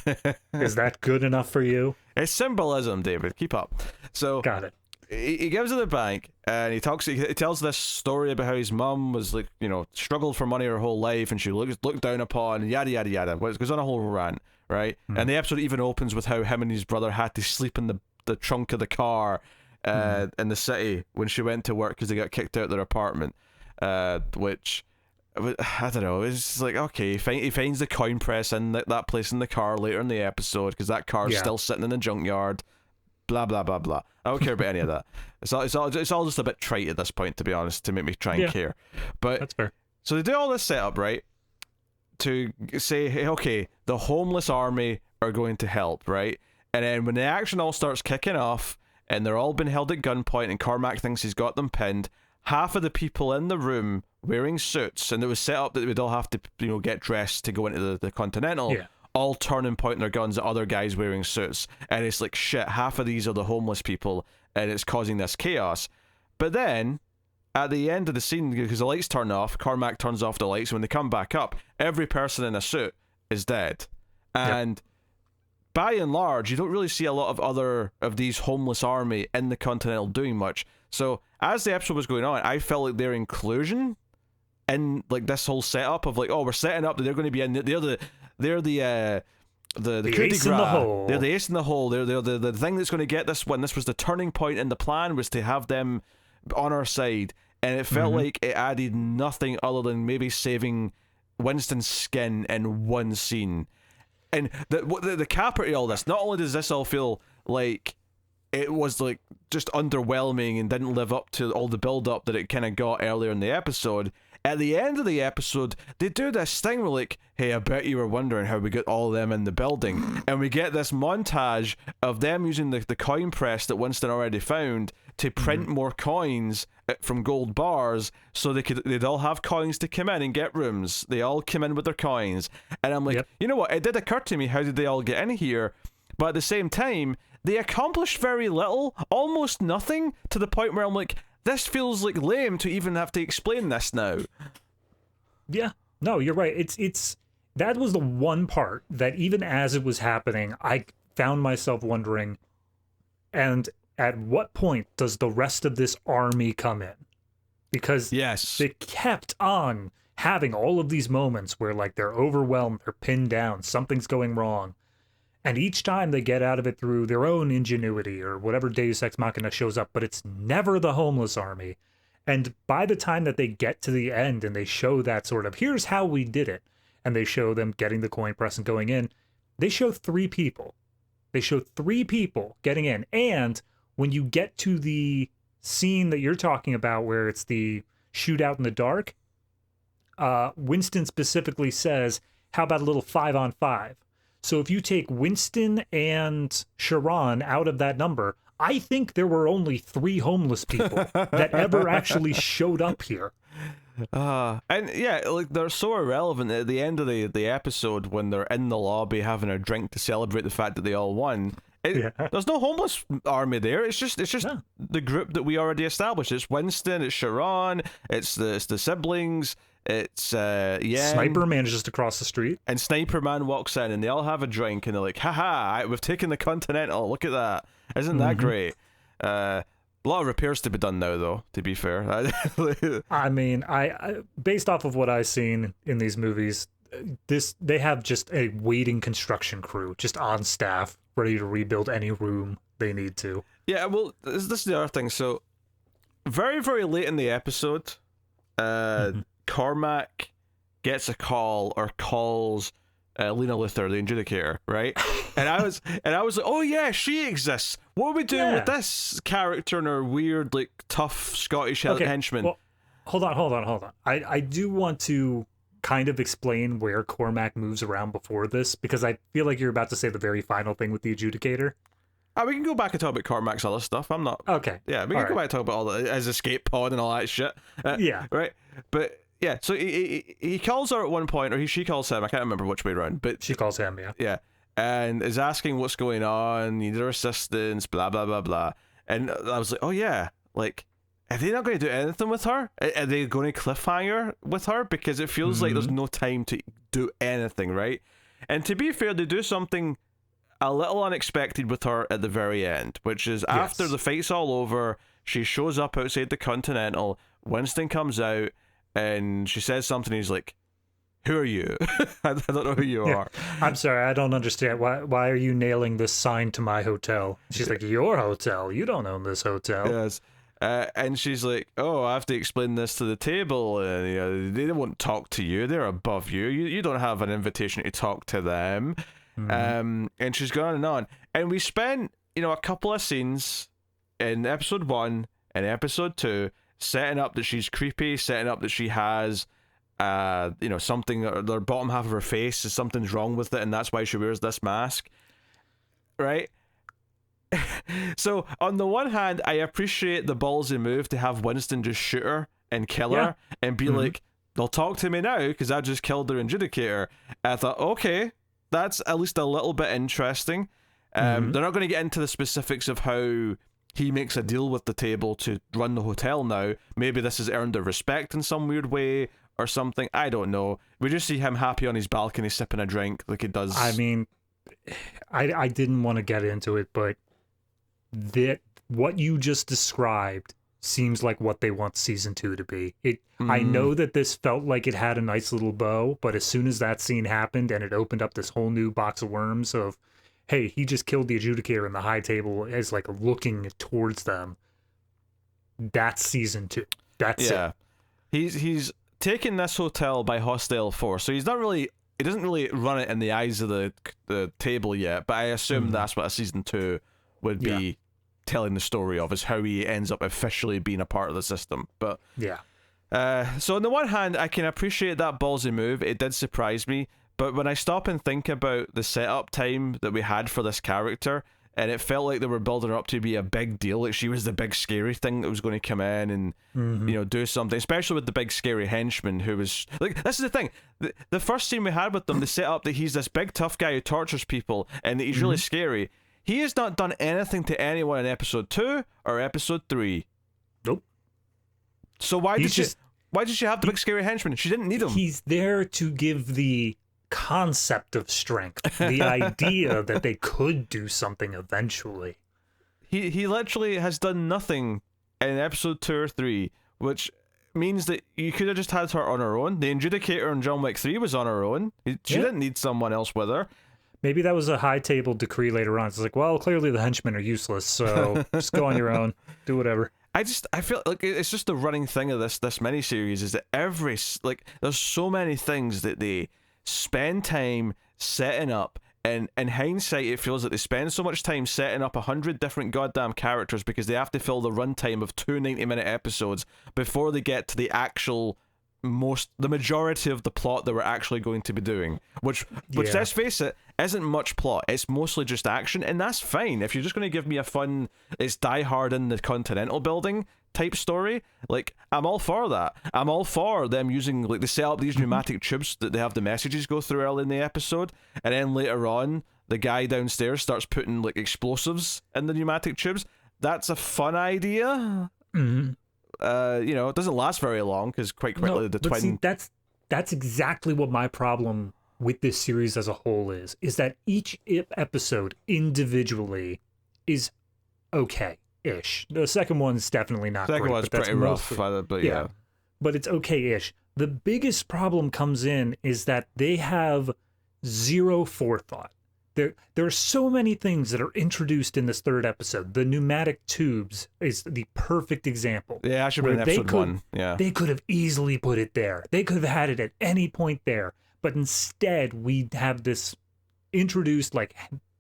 Is that good enough for you? It's symbolism, David. Keep up. So got it. He gives her the bank and he tells this story about how his mum was like, struggled for money her whole life and she looked down upon, yada yada yada. Well, it goes on a whole rant, right? And the episode even opens with how him and his brother had to sleep in the trunk of the car in the city when she went to work because they got kicked out of their apartment, which I don't know. It's just like, okay, he finds the coin press in that place in the car later in the episode because that car's still sitting in the junkyard. Blah blah blah blah. I don't care about any of that. It's all just a bit trite at this point, to be honest, to make me try and care. But that's fair. So they do all this setup, right? To say, hey, okay, the homeless army are going to help, right? And then when the action all starts kicking off, and they're all been held at gunpoint, and Cormac thinks he's got them pinned, half of the people in the room wearing suits, and it was set up that they would all have to, get dressed to go into the Continental. Yeah. All turn and point their guns at other guys wearing suits, and it's like, shit, half of these are the homeless people, and it's causing this chaos. But then, at the end of the scene, because the lights turn off, Cormac turns off the lights, when they come back up, every person in a suit is dead. And by and large, you don't really see a lot of other of these homeless army in the Continental doing much. So, as the episode was going on, I felt like their inclusion in, like, this whole setup of, like, we're setting up that they're going to be in, they're the ace in the hole. They're the ace in the hole. They're the thing that's going to get this one. This was the turning point in the plan, was to have them on our side, and it felt like it added nothing other than maybe saving Winston's skin in one scene. And the capper to all this, not only does this all feel like it was like just underwhelming and didn't live up to all the build up that it kind of got earlier in the episode. At the end of the episode, they do this thing where, like, hey, I bet you were wondering how we got all of them in the building. And we get this montage of them using the coin press that Winston already found to print more coins from gold bars so they'd all have coins to come in and get rooms. They all come in with their coins. And I'm like, you know what? It did occur to me, how did they all get in here? But at the same time, they accomplished very little, almost nothing, to the point where I'm like, this feels like lame to even have to explain this now. Yeah, no, you're right. It's that was the one part that even as it was happening, I found myself wondering, and at what point does the rest of this army come in? Because they kept on having all of these moments where, like, they're overwhelmed, they're pinned down, something's going wrong. And each time they get out of it through their own ingenuity or whatever Deus Ex Machina shows up, but it's never the homeless army. And by the time that they get to the end and they show that sort of, here's how we did it, and they show them getting the coin press and going in, they show 3 people. They show 3 people getting in. And when you get to the scene that you're talking about where it's the shootout in the dark, Winston specifically says, how about a little 5-on-5? So if you take Winston and Sharon out of that number, I think there were only 3 homeless people that ever actually showed up here. And yeah, like they're so irrelevant at the end of the episode when they're in the lobby having a drink to celebrate the fact that they all won. There's no homeless army there. It's just the group that we already established. It's Winston, it's Sharon, it's the siblings. It's Sniper manages to cross the street, and Sniper Man walks in, and they all have a drink, and they're like, "Haha, we've taken the Continental. Look at that! Isn't that great?" A lot of repairs to be done now, though. To be fair, I mean, I based off of what I've seen in these movies, they have just a waiting construction crew just on staff, ready to rebuild any room they need to. Yeah, well, this is the other thing. So, very very late in the episode, Cormac gets a call or calls Lena Luthor, the adjudicator, right? and I was like, oh yeah, she exists. What are we doing with this character and her weird, like, tough Scottish henchman? Well, hold on. I do want to kind of explain where Cormac moves around before this, because I feel like you're about to say the very final thing with the adjudicator. We can go back and talk about Cormac's other stuff. I'm not... Okay. Yeah, we can go back and talk about all his escape pod and all that shit. Yeah. Right? But... Yeah, so he calls her at one point, or she calls him. I can't remember which way around, but she calls him. Yeah. Yeah, and is asking what's going on, need her assistance, blah blah blah blah. And I was like, oh yeah, like, are they not going to do anything with her? Are they going to cliffhanger with her? Because it feels like there's no time to do anything, right? And to be fair, they do something a little unexpected with her at the very end, which is after the fight's all over, she shows up outside the Continental. Winston comes out. And she says something, he's like, who are you? I don't know who you are. I'm sorry, I don't understand. Why are you nailing this sign to my hotel? She's like, your hotel? You don't own this hotel. Yes. And she's like, oh, I have to explain this to the table. And, you know, they won't talk to you. They're above you. You don't have an invitation to talk to them. And she's going on. And we spent, a couple of scenes in episode 1 and episode 2 setting up that she's creepy, setting up that she has, something, the bottom half of her face is something's wrong with it, and that's why she wears this mask, right? So, on the one hand, I appreciate the ballsy move to have Winston just shoot her and kill her, and be like, they'll talk to me now, because I just killed their adjudicator. And I thought, okay, that's at least a little bit interesting. They're not going to get into the specifics of how he makes a deal with the table to run the hotel now. Maybe this has earned their respect in some weird way or something. I don't know. We just see him happy on his balcony sipping a drink like he does. I mean, I didn't want to get into it, but what you just described seems like what they want season 2 to be. I know that this felt like it had a nice little bow, but as soon as that scene happened and it opened up this whole new box of worms of, hey, he just killed the adjudicator, and the high table is like looking towards them. That's season 2. That's it. He's taken this hotel by hostile force, so he doesn't really run it in the eyes of the table yet. But I assume that's what a season 2 would be telling the story of, is how he ends up officially being a part of the system. But so on the one hand, I can appreciate that ballsy move. It did surprise me. But when I stop and think about the setup time that we had for this character, and it felt like they were building her up to be a big deal, like she was the big scary thing that was going to come in and do something, especially with the big scary henchman who was like, this is the thing, the first scene we had with them, they set up that he's this big tough guy who tortures people and that he's really scary. He has not done anything to anyone in episode 2 or episode 3. Nope. So why did she have the big scary henchman? She didn't need him. He's there to give the concept of strength, the idea that they could do something eventually. He literally has done nothing in episode 2 or 3, which means that you could have just had her on her own. The adjudicator in John Wick 3 was on her own. She didn't need someone else with her. Maybe that was a high table decree later on. It's like, well, clearly the henchmen are useless, so just go on your own, do whatever. I feel like it's just the running thing of this miniseries is that there's so many things that they spend time setting up. And in hindsight, it feels like they spend so much time setting up 100 different goddamn characters because they have to fill the runtime of 2 90-minute episodes before they get to the majority of the plot that we're actually going to be doing. Which let's face it, isn't much plot. It's mostly just action, and that's fine. If you're just going to give me a fun, it's Die Hard in the Continental building type story, like, I'm all for that. I'm all for them using, like, they set up these pneumatic tubes that they have the messages go through early in the episode, and then later on the guy downstairs starts putting, like, explosives in the pneumatic tubes. That's a fun idea. It doesn't last very long because quite quickly the twin. See, that's exactly what my problem with this series as a whole is that each episode individually is okay-ish. The second one's definitely not great. Second one's pretty rough, but yeah. But it's okay-ish. The biggest problem comes in is that they have zero forethought. There are so many things that are introduced in this third episode. The pneumatic tubes is the perfect example. Yeah, I should bring episode 1. Yeah. They could have easily put it there. They could have had it at any point there. But instead, we have this introduced, like,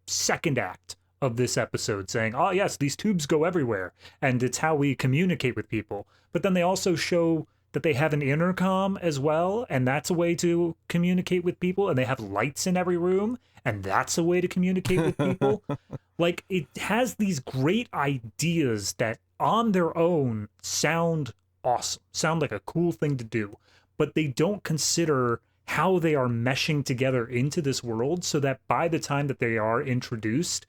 second act of this episode saying, oh, yes, these tubes go everywhere. And it's how we communicate with people. But then they also show that they have an intercom as well, and that's a way to communicate with people, and they have lights in every room, and that's a way to communicate with people. Like, it has these great ideas that on their own sound awesome, sound like a cool thing to do, but they don't consider how they are meshing together into this world, so that by the time that they are introduced,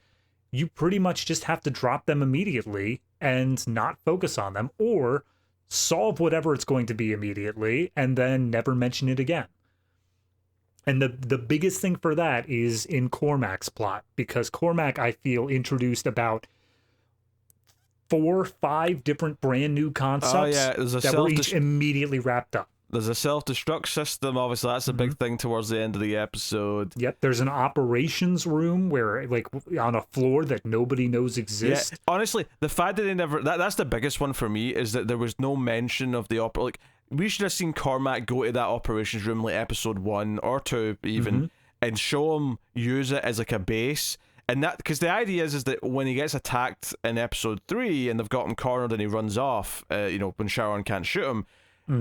you pretty much just have to drop them immediately and not focus on them, or solve whatever it's going to be immediately and then never mention it again. And the biggest thing for that is in Cormac's plot, because Cormac, I feel, introduced about 4 or 5 different brand new concepts that were each immediately wrapped up. There's a self-destruct system, obviously that's a big thing towards the end of the episode. Yep, there's an operations room where, like, on a floor that nobody knows exists. Yeah, honestly, the fact that they never... That's the biggest one for me, is that there was no mention of the... Like, we should have seen Cormac go to that operations room, like, episode 1 or 2 even, and show him use it as, like, a base. And that... Because the idea is that when he gets attacked in episode 3 and they've got him cornered and he runs off, when Sharon can't shoot him,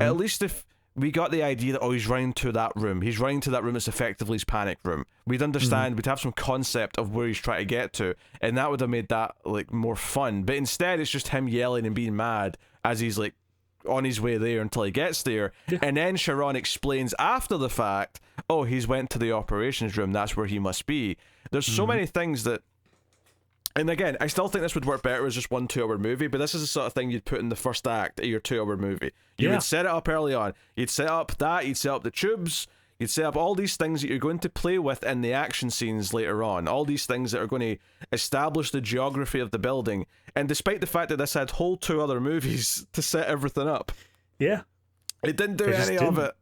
at least if... We got the idea that, he's running to that room. He's running to that room that's effectively his panic room. We'd understand, we'd have some concept of where he's trying to get to, and that would have made that, like, more fun. But instead, it's just him yelling and being mad as he's, like, on his way there until he gets there. Yeah. And then Sharon explains after the fact, he's went to the operations room, that's where he must be. There's so many things that... And again, I still think this would work better as just 1 2-hour movie, but this is the sort of thing you'd put in the first act of your 2-hour movie. You would set it up early on. You'd set up that, you'd set up the tubes, you'd set up all these things that you're going to play with in the action scenes later on. All these things that are going to establish the geography of the building. And despite the fact that this had whole 2 other movies to set everything up, it didn't do any of it.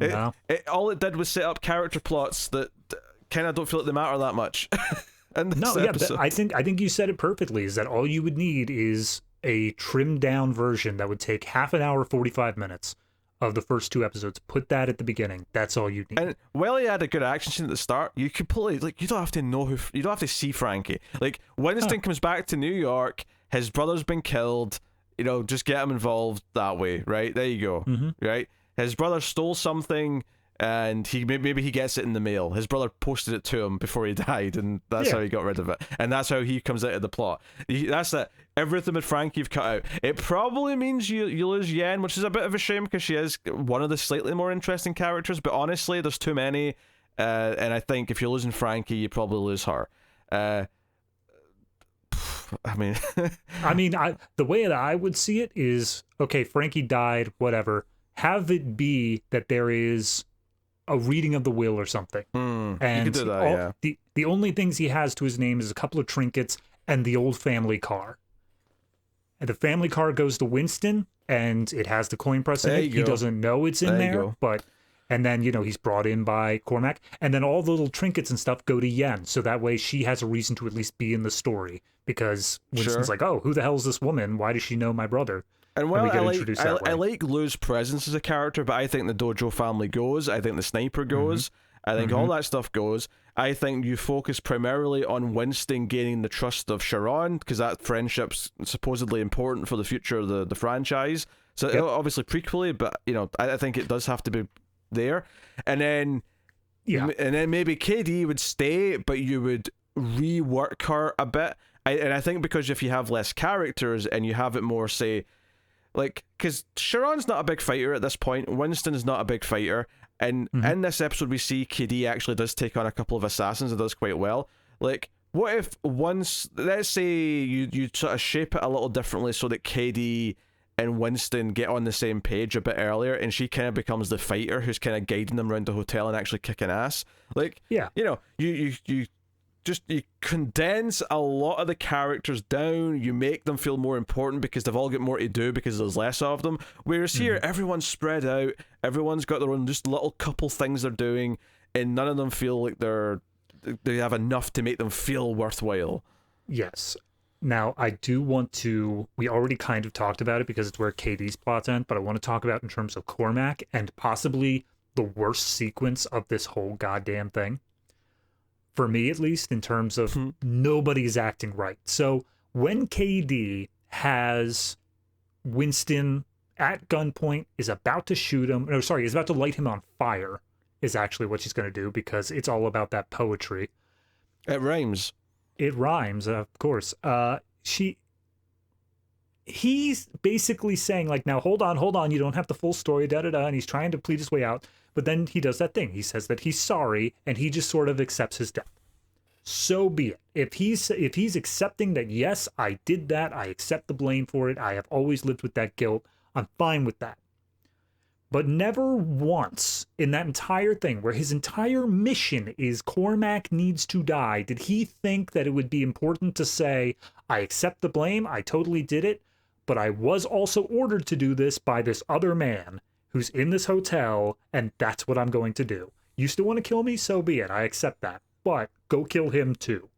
No. All it did was set up character plots that kind of don't feel like they matter that much. I think you said it perfectly, is that all you would need is a trimmed down version that would take half an hour, 45 minutes of the first 2 episodes. Put that at the beginning. That's all you need. And while he had a good action scene at the start, you completely, like, you don't have to know you don't have to see Frankie. Like, Winston comes back to New York, his brother's been killed, just get him involved that way, right? There you go, right? His brother stole something, and maybe he gets it in the mail. His brother posted it to him before he died, and that's how he got rid of it. And that's how he comes out of the plot. That's it. Everything with Frankie you've cut out. It probably means you lose Yen, which is a bit of a shame because she is one of the slightly more interesting characters, but honestly, there's too many, and I think if you're losing Frankie, you probably lose her. The way that I would see it is, okay, Frankie died, whatever. Have it be that there is a reading of the will or something. And you could do that, the only things he has to his name is a couple of trinkets and the old family car. And the family car goes to Winston, and it has the coin press in it. He doesn't know it's in there, but And then, he's brought in by Cormac. And then all the little trinkets and stuff go to Yen. So that way she has a reason to at least be in the story. Because Winston's like, oh, who the hell is this woman? Why does she know my brother? And well, I like Lou's presence as a character, but I think the Dojo family goes. I think the sniper goes. I think all that stuff goes. I think you focus primarily on Winston gaining the trust of Sharon, because that friendship's supposedly important for the future of the franchise. So obviously prequely, but I think it does have to be there. And then maybe KD would stay, but you would rework her a bit. And I think because if you have less characters and you have it more, say, like, because Sharon's not a big fighter at this point, Winston's not a big fighter, and in this episode we see KD actually does take on a couple of assassins and does quite well. Like, what if let's say you sort of shape it a little differently so that KD and Winston get on the same page a bit earlier, and she kind of becomes the fighter who's kind of guiding them around the hotel and actually kicking ass. Like, you condense a lot of the characters down, you make them feel more important because they've all got more to do because there's less of them. Whereas here, everyone's spread out, everyone's got their own just little couple things they're doing, and none of them feel like they have enough to make them feel worthwhile. Yes. Now, I do want to, we already kind of talked about it because it's where KD's plots end, but I want to talk about in terms of Cormac and possibly the worst sequence of this whole goddamn thing. For me, at least, in terms of nobody's acting right. So when KD has Winston at gunpoint, is about to shoot him, is about to light him on fire, is actually what she's going to do, because it's all about that poetry. It rhymes. It rhymes, of course. He's basically saying, like, now hold on, you don't have the full story, da-da-da, and he's trying to plead his way out. But then he does that thing. He says that he's sorry, and he just sort of accepts his death. So be it. If he's accepting that, yes, I did that, I accept the blame for it, I have always lived with that guilt, I'm fine with that. But never once in that entire thing, where his entire mission is Cormac needs to die, did he think that it would be important to say, I accept the blame, I totally did it, but I was also ordered to do this by this other man who's in this hotel, and that's what I'm going to do. You still want to kill me? So be it. I accept that. But go kill him too.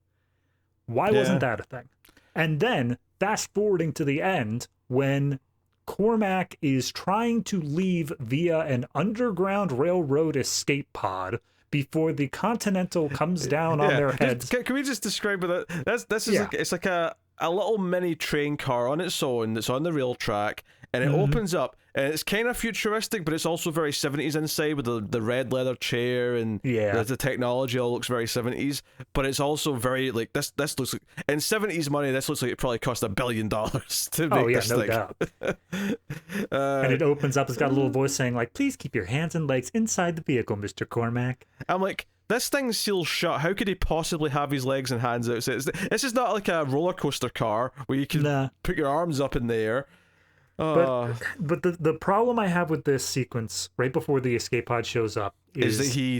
Why wasn't that a thing? And then, fast forwarding to the end, when Cormac is trying to leave via an underground railroad escape pod before the Continental comes down on their heads. Can we just describe that? This is it's like a little mini train car on its own that's on the rail track, and it opens up, and it's kind of futuristic, but it's also very 70s inside with the red leather chair, and the technology all looks very 70s, but it's also very, like, this looks like, in 70s money, this looks like it probably cost $1 billion to make this thing. Doubt. And it opens up, it's got a little voice saying, like, please keep your hands and legs inside the vehicle, Mr. Cormac. I'm like, this thing's sealed shut. How could he possibly have his legs and hands out? This is not like a roller coaster car where you can put your arms up in the air. But the problem I have with this sequence right before the escape pod shows up is that he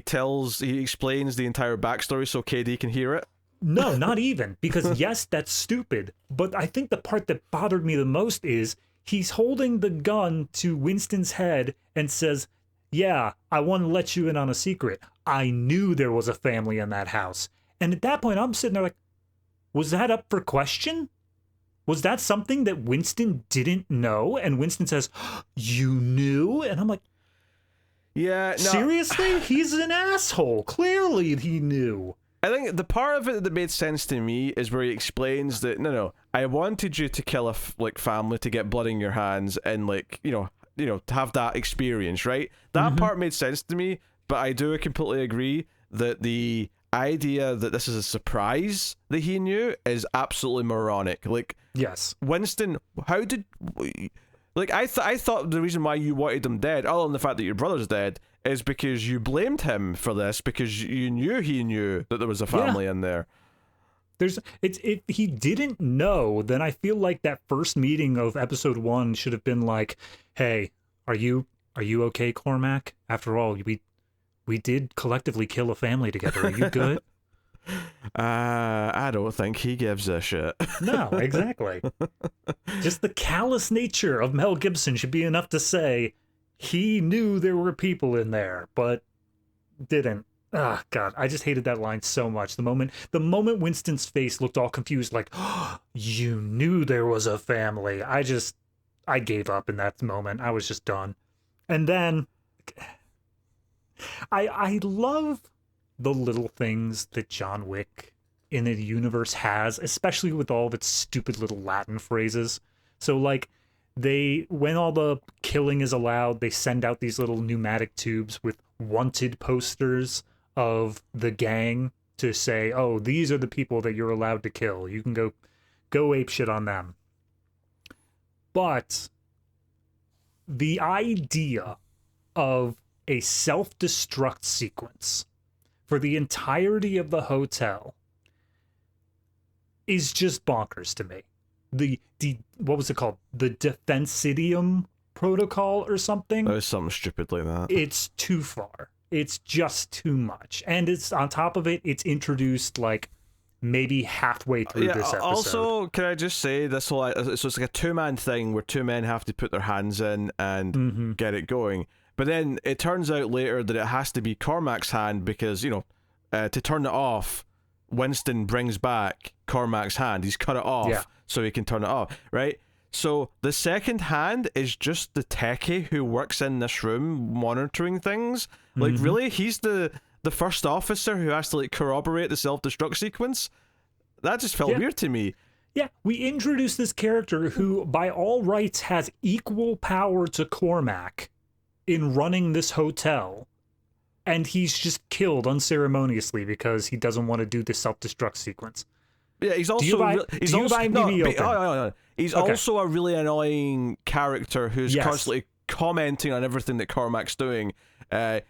explains the entire backstory so KD can hear it. No, not even, because yes, that's stupid. But I think the part that bothered me the most is he's holding the gun to Winston's head and says, yeah, I want to let you in on a secret. I knew there was a family in that house. And at that point, I'm sitting there like, was that up for question? Was that something that Winston didn't know? And Winston says, you knew? And I'm like, yeah, no. Seriously? He's an asshole. Clearly he knew. I think the part of it that made sense to me is where he explains that, no, I wanted you to kill a family to get blood in your hands and, like, to have that experience, right? That part made sense to me, but I do completely agree that the idea that this is a surprise that he knew is absolutely moronic. Like, yes, Winston, how did, like, I thought the reason why you wanted him dead, other than the fact that your brother's dead, is because you blamed him for this because you knew he knew that there was a family in there. If he didn't know, then I feel like that first meeting of episode 1 should have been like, hey, are you okay, Cormac? After all, we did collectively kill a family together. Are you good? I don't think he gives a shit. No, exactly. Just the callous nature of Mel Gibson should be enough to say, he knew there were people in there, but didn't. Ah, God, I just hated that line so much. The moment Winston's face looked all confused, like, oh, you knew there was a family. I gave up in that moment. I was just done. And then I love the little things that John Wick in the universe has, especially with all of its stupid little Latin phrases. So like when all the killing is allowed, they send out these little pneumatic tubes with wanted posters of the gang to say, oh, these are the people that you're allowed to kill. You can go apeshit on them. But the idea of a self-destruct sequence for the entirety of the hotel is just bonkers to me. The what was it called? The Defensidium Protocol or something? It was something stupid like that. It's too far. It's just too much. And it's on top of it, it's introduced like maybe halfway through this episode. Also, can I just say this whole so it's like a two-man thing where two men have to put their hands in and get it going. But then it turns out later that it has to be Cormac's hand because, you know, to turn it off, Winston brings back Cormac's hand. He's cut it off so he can turn it off, right? So the second hand is just the techie who works in this room monitoring things. Like, really? He's the first officer who has to, like, corroborate the self-destruct sequence? That just felt weird to me. Yeah, we introduced this character who, by all rights, has equal power to Cormac in running this hotel, and he's just killed unceremoniously because he doesn't want to do the self-destruct sequence. Yeah, he's also he's Okay. also a really annoying character who's constantly commenting on everything that Cormac's doing.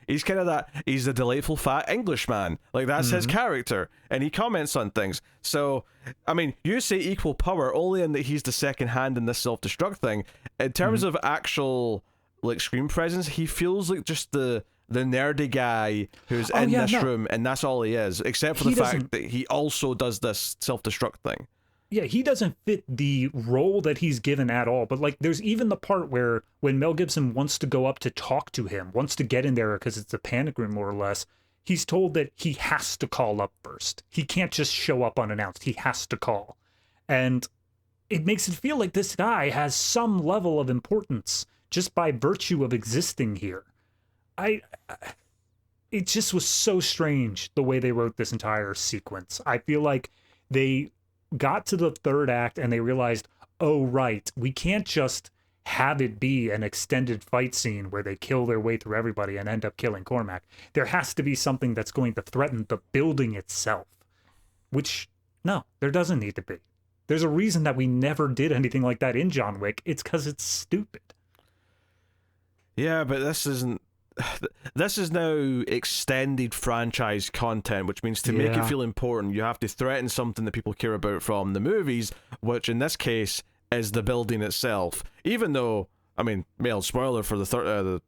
He's kind of he's a delightful fat Englishman. Like, that's his character, and he comments on things. So, I mean, you say equal power only in that he's the second hand in this self-destruct thing. In terms of actual, like, screen presence, he feels like just the nerdy guy who's in this room, and that's all he is, except for the fact that he also does this self-destruct thing. Yeah, he doesn't fit the role that he's given at all. But, like, there's even the part where when Mel Gibson wants to go up to talk to him, wants to get in there because it's a panic room, more or less, he's told that he has to call up first. He can't just show up unannounced. He has to call. And it makes it feel like this guy has some level of importance just by virtue of existing here. It just was so strange the way they wrote this entire sequence. I feel like they got to the third act and they realized, oh, right, we can't just have it be an extended fight scene where they kill their way through everybody and end up killing Cormac. There has to be something that's going to threaten the building itself, which, no, there doesn't need to be. There's a reason that we never did anything like that in John Wick. It's because it's stupid. Yeah, but this is now extended franchise content, which means to make it feel important, you have to threaten something that people care about from the movies, which in this case is the building itself. Even though, I mean, mild spoiler for the third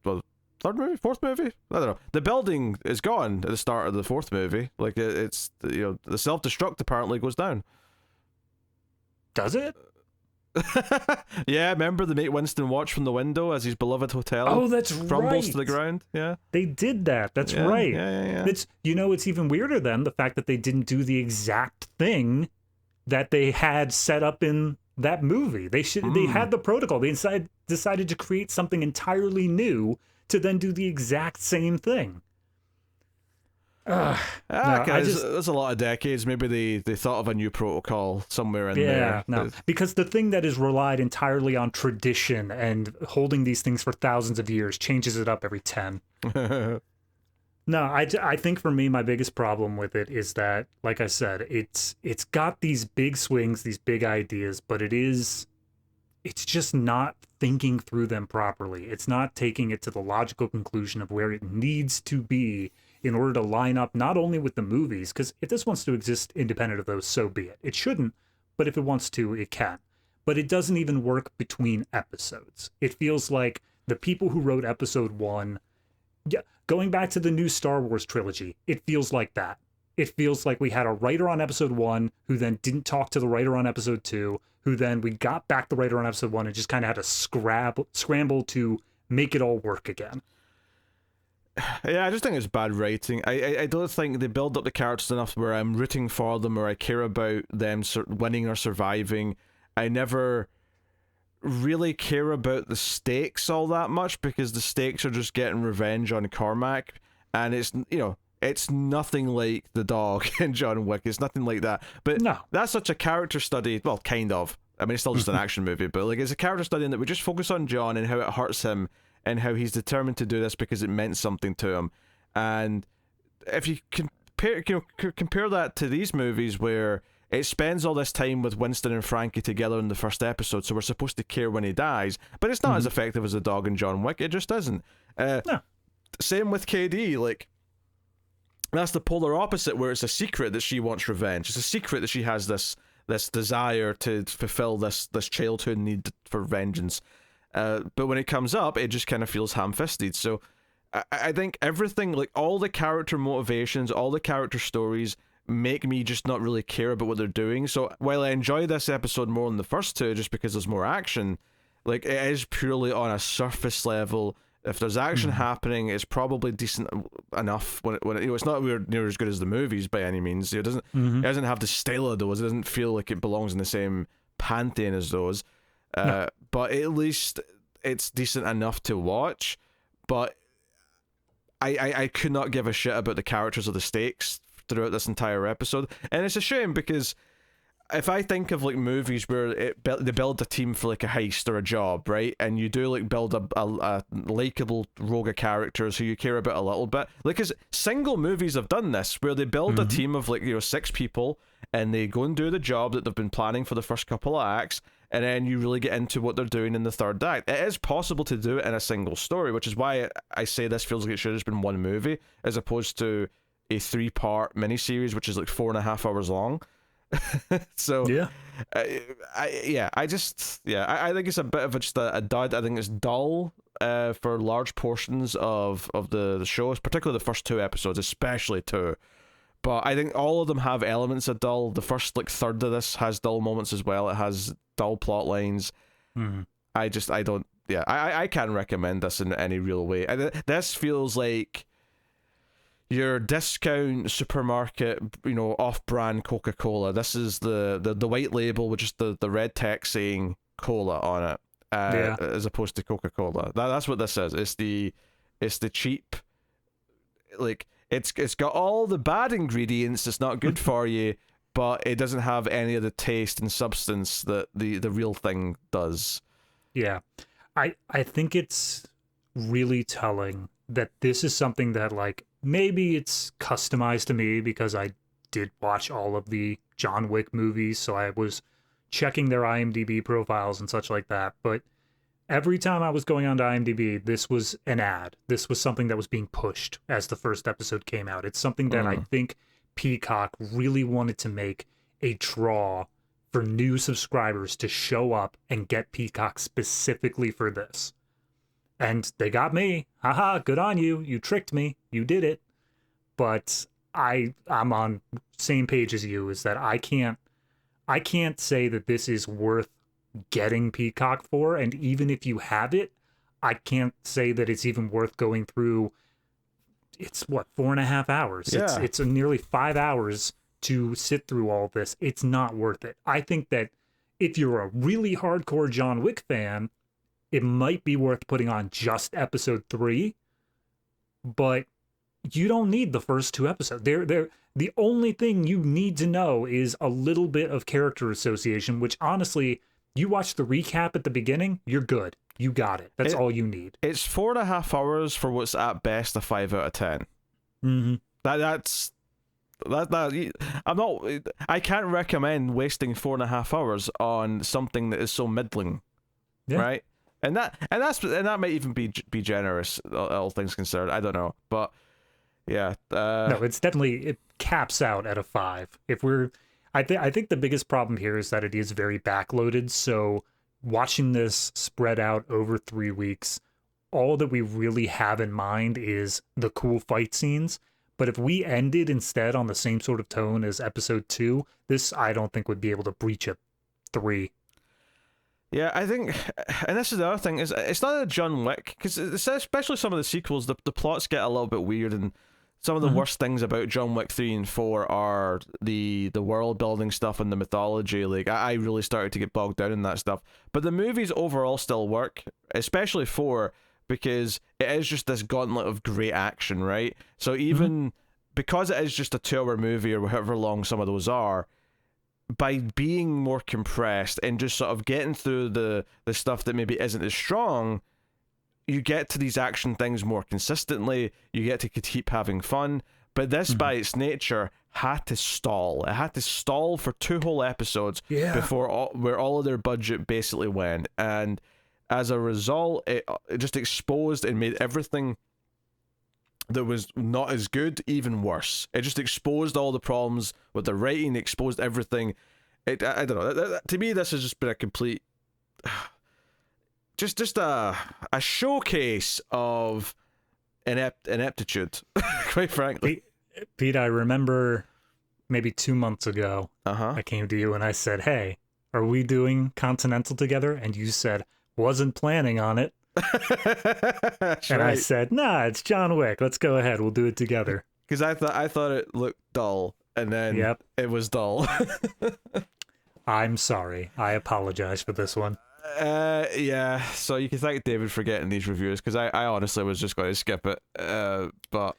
movie, fourth movie? I don't know. The building is gone at the start of the fourth movie. Like, it's, you know, the self-destruct apparently goes down. Does it? Yeah, remember they make Winston watch from the window as his beloved hotel crumbles to the ground? Yeah. They did that. That's right. Yeah. It's, you know, it's even weirder than the fact that they didn't do the exact thing that they had set up in that movie. They had the protocol. They decided to create something entirely new to then do the exact same thing. There's a lot of decades. Maybe they thought of a new protocol somewhere in there. No, because the thing that is relied entirely on tradition and holding these things for thousands of years changes it up every 10. No, I think for me, my biggest problem with it is that, like I said, it's got these big swings, these big ideas, but it's just not thinking through them properly. It's not taking it to the logical conclusion of where it needs to be in order to line up not only with the movies, because if this wants to exist independent of those, so be it. It shouldn't, but if it wants to, it can. But it doesn't even work between episodes. It feels like the people who wrote episode 1, going back to the new Star Wars trilogy, it feels like that. It feels like we had a writer on episode 1 who then didn't talk to the writer on episode 2, who then we got back the writer on episode 1 and just kind of had to scramble to make it all work again. Yeah, I just think it's bad writing. I don't think they build up the characters enough where I'm rooting for them or I care about them winning or surviving. I never really care about the stakes all that much because the stakes are just getting revenge on Cormac, and it's nothing like the dog in John Wick. It's nothing like that. But No. that's such a character study. Well, kind of. I mean, it's still just an action movie, but like it's a character study in that we just focus on John and how it hurts him and how he's determined to do this because it meant something to him. And if you compare that to these movies where it spends all this time with Winston and Frankie together in the first episode, so we're supposed to care when he dies, but it's not as effective as the dog in John Wick. It just isn't. No. Same with KD. Like, that's the polar opposite, where it's a secret that she wants revenge. It's a secret that she has this desire to fulfill this childhood need for vengeance. But when it comes up, it just kind of feels ham-fisted. So I think everything, like all the character motivations, all the character stories, make me just not really care about what they're doing. So while I enjoy this episode more than the first two, just because there's more action, like it is purely on a surface level. If there's action happening, it's probably decent enough. When it's not near as good as the movies by any means. It doesn't have the style of those. It doesn't feel like it belongs in the same pantheon as those. No. But at least it's decent enough to watch. But I could not give a shit about the characters or the stakes throughout this entire episode, and it's a shame because if I think of like movies where they build a team for like a heist or a job, right, and you do like build a likable rogue of characters who you care about a little bit, like, because single movies have done this where they build a team of like 6 people and they go and do the job that they've been planning for the first couple of acts, and then you really get into what they're doing in the third act. It is possible to do it in a single story, which is why I say this feels like it should have just been one movie as opposed to a 3-part miniseries, which is like 4.5 hours long. So Yeah. I think it's a bit of just a dud. I think it's dull for large portions of the shows, particularly the first 2 episodes, especially 2. But I think all of them have elements of dull. The first like third of this has dull moments as well. It has dull plot lines. I can't recommend this in any real way. And this feels like your discount supermarket, off-brand Coca-Cola. This is the white label with just the red text saying cola on it, as opposed to Coca-Cola. That's what this is. It's the cheap, like it's got all the bad ingredients. It's not good for you, but it doesn't have any of the taste and substance that the real thing does. Yeah, I think it's really telling that this is something that, like, maybe it's customized to me because I did watch all of the John Wick movies, so I was checking their IMDb profiles and such like that. But every time I was going on to IMDb, this was an ad. This was something that was being pushed as the first episode came out. It's something that I think Peacock really wanted to make a draw for new subscribers to show up and get Peacock specifically for this. And they got me. Haha, good on you. You tricked me. You did it. But I'm on same page as you, is that I can't say that this is worth getting Peacock for. And even if you have it, I can't say that it's even worth going through. It's 4.5 hours. Yeah. It's nearly 5 hours to sit through all this. It's not worth it. I think that if you're a really hardcore John Wick fan, it might be worth putting on just episode 3, but you don't need the first 2 episodes. The only thing you need to know is a little bit of character association, which honestly, you watch the recap at the beginning, you're good. You got it. That's all you need. It's 4.5 hours for what's at best a 5 out of 10. Mm-hmm. I can't recommend wasting 4.5 hours on something that is so middling, right? And that might even be generous, all things considered. I don't know, but yeah. No, it caps out at a 5. I think the biggest problem here is that it is very backloaded. So watching this spread out over 3 weeks, all that we really have in mind is the cool fight scenes. But if we ended instead on the same sort of tone as episode 2, this I don't think would be able to breach a 3. Yeah, I think, and this is the other thing, is it's not a John Wick, because especially some of the sequels, the plots get a little bit weird, and some of the worst things about John Wick 3 and 4 are the world building stuff and the mythology. Like, I really started to get bogged down in that stuff. But the movies overall still work, especially 4, because it is just this gauntlet of great action, right? So even because it is just a 2-hour movie or however long some of those are, by being more compressed and just sort of getting through the stuff that maybe isn't as strong, you get to these action things more consistently, you get to keep having fun. But this, by its nature, had to stall. It had to stall for 2 whole episodes before where all of their budget basically went. And as a result, it just exposed and made everything that was not as good even worse. It just exposed all the problems with the writing, exposed everything. I don't know. To me, this has just been a complete, just a showcase of ineptitude, quite frankly. Pete, I remember maybe 2 months ago, I came to you and I said, "Hey, are we doing Continental together?" And you said, "Wasn't planning on it." And I said, "Nah, it's John Wick. Let's go ahead. We'll do it together." Because I thought it looked dull, and then it was dull. I'm sorry. I apologize for this one. Yeah. So you can thank David for getting these reviews, because I honestly was just going to skip it. But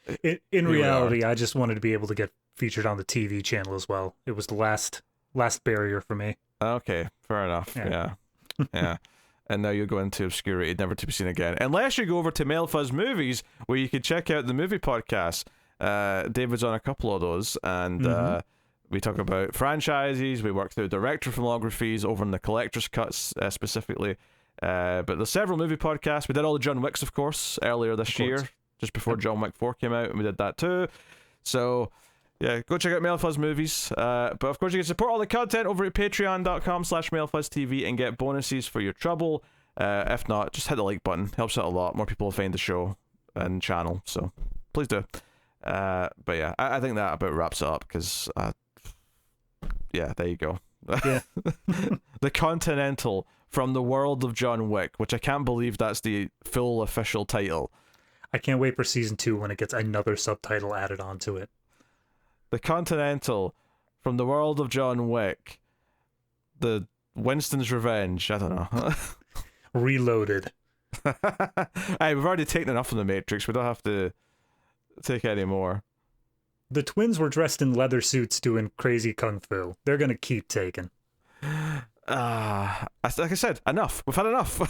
in reality, I just wanted to be able to get featured on the TV channel as well. It was the last barrier for me. Okay, fair enough. Yeah. And now you'll go into obscurity, never to be seen again. Unless you go over to Male Fuzz Movies, where you can check out the movie podcast. David's on a couple of those, and we talk about franchises, we work through director filmographies over in the collector's cuts specifically. But there's several movie podcasts. We did all the John Wicks, of course, earlier this year, just before John Wick 4 came out, and we did that too. So yeah, go check out Male Fuzz Movies. But of course, you can support all the content over at patreon.com/MaleFuzzTV and get bonuses for your trouble. If not, just hit the like button. Helps out a lot. More people will find the show and channel, so please do. But yeah, I think that about wraps it up, because yeah, there you go. Yeah. The Continental from the world of John Wick, which I can't believe that's the full official title. I can't wait for season 2 when it gets another subtitle added onto it. The Continental from the world of John Wick. The Winston's Revenge. I don't know. Reloaded. Hey, we've already taken enough from the Matrix. We don't have to take any more. The twins were dressed in leather suits doing crazy kung fu. They're gonna keep taking. Like I said, enough. We've had enough.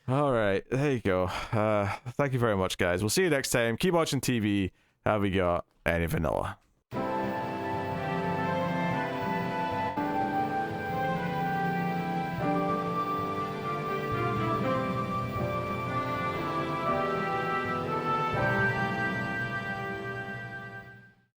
All right, there you go. Thank you very much, guys. We'll see you next time. Keep watching TV. Have we got any vanilla?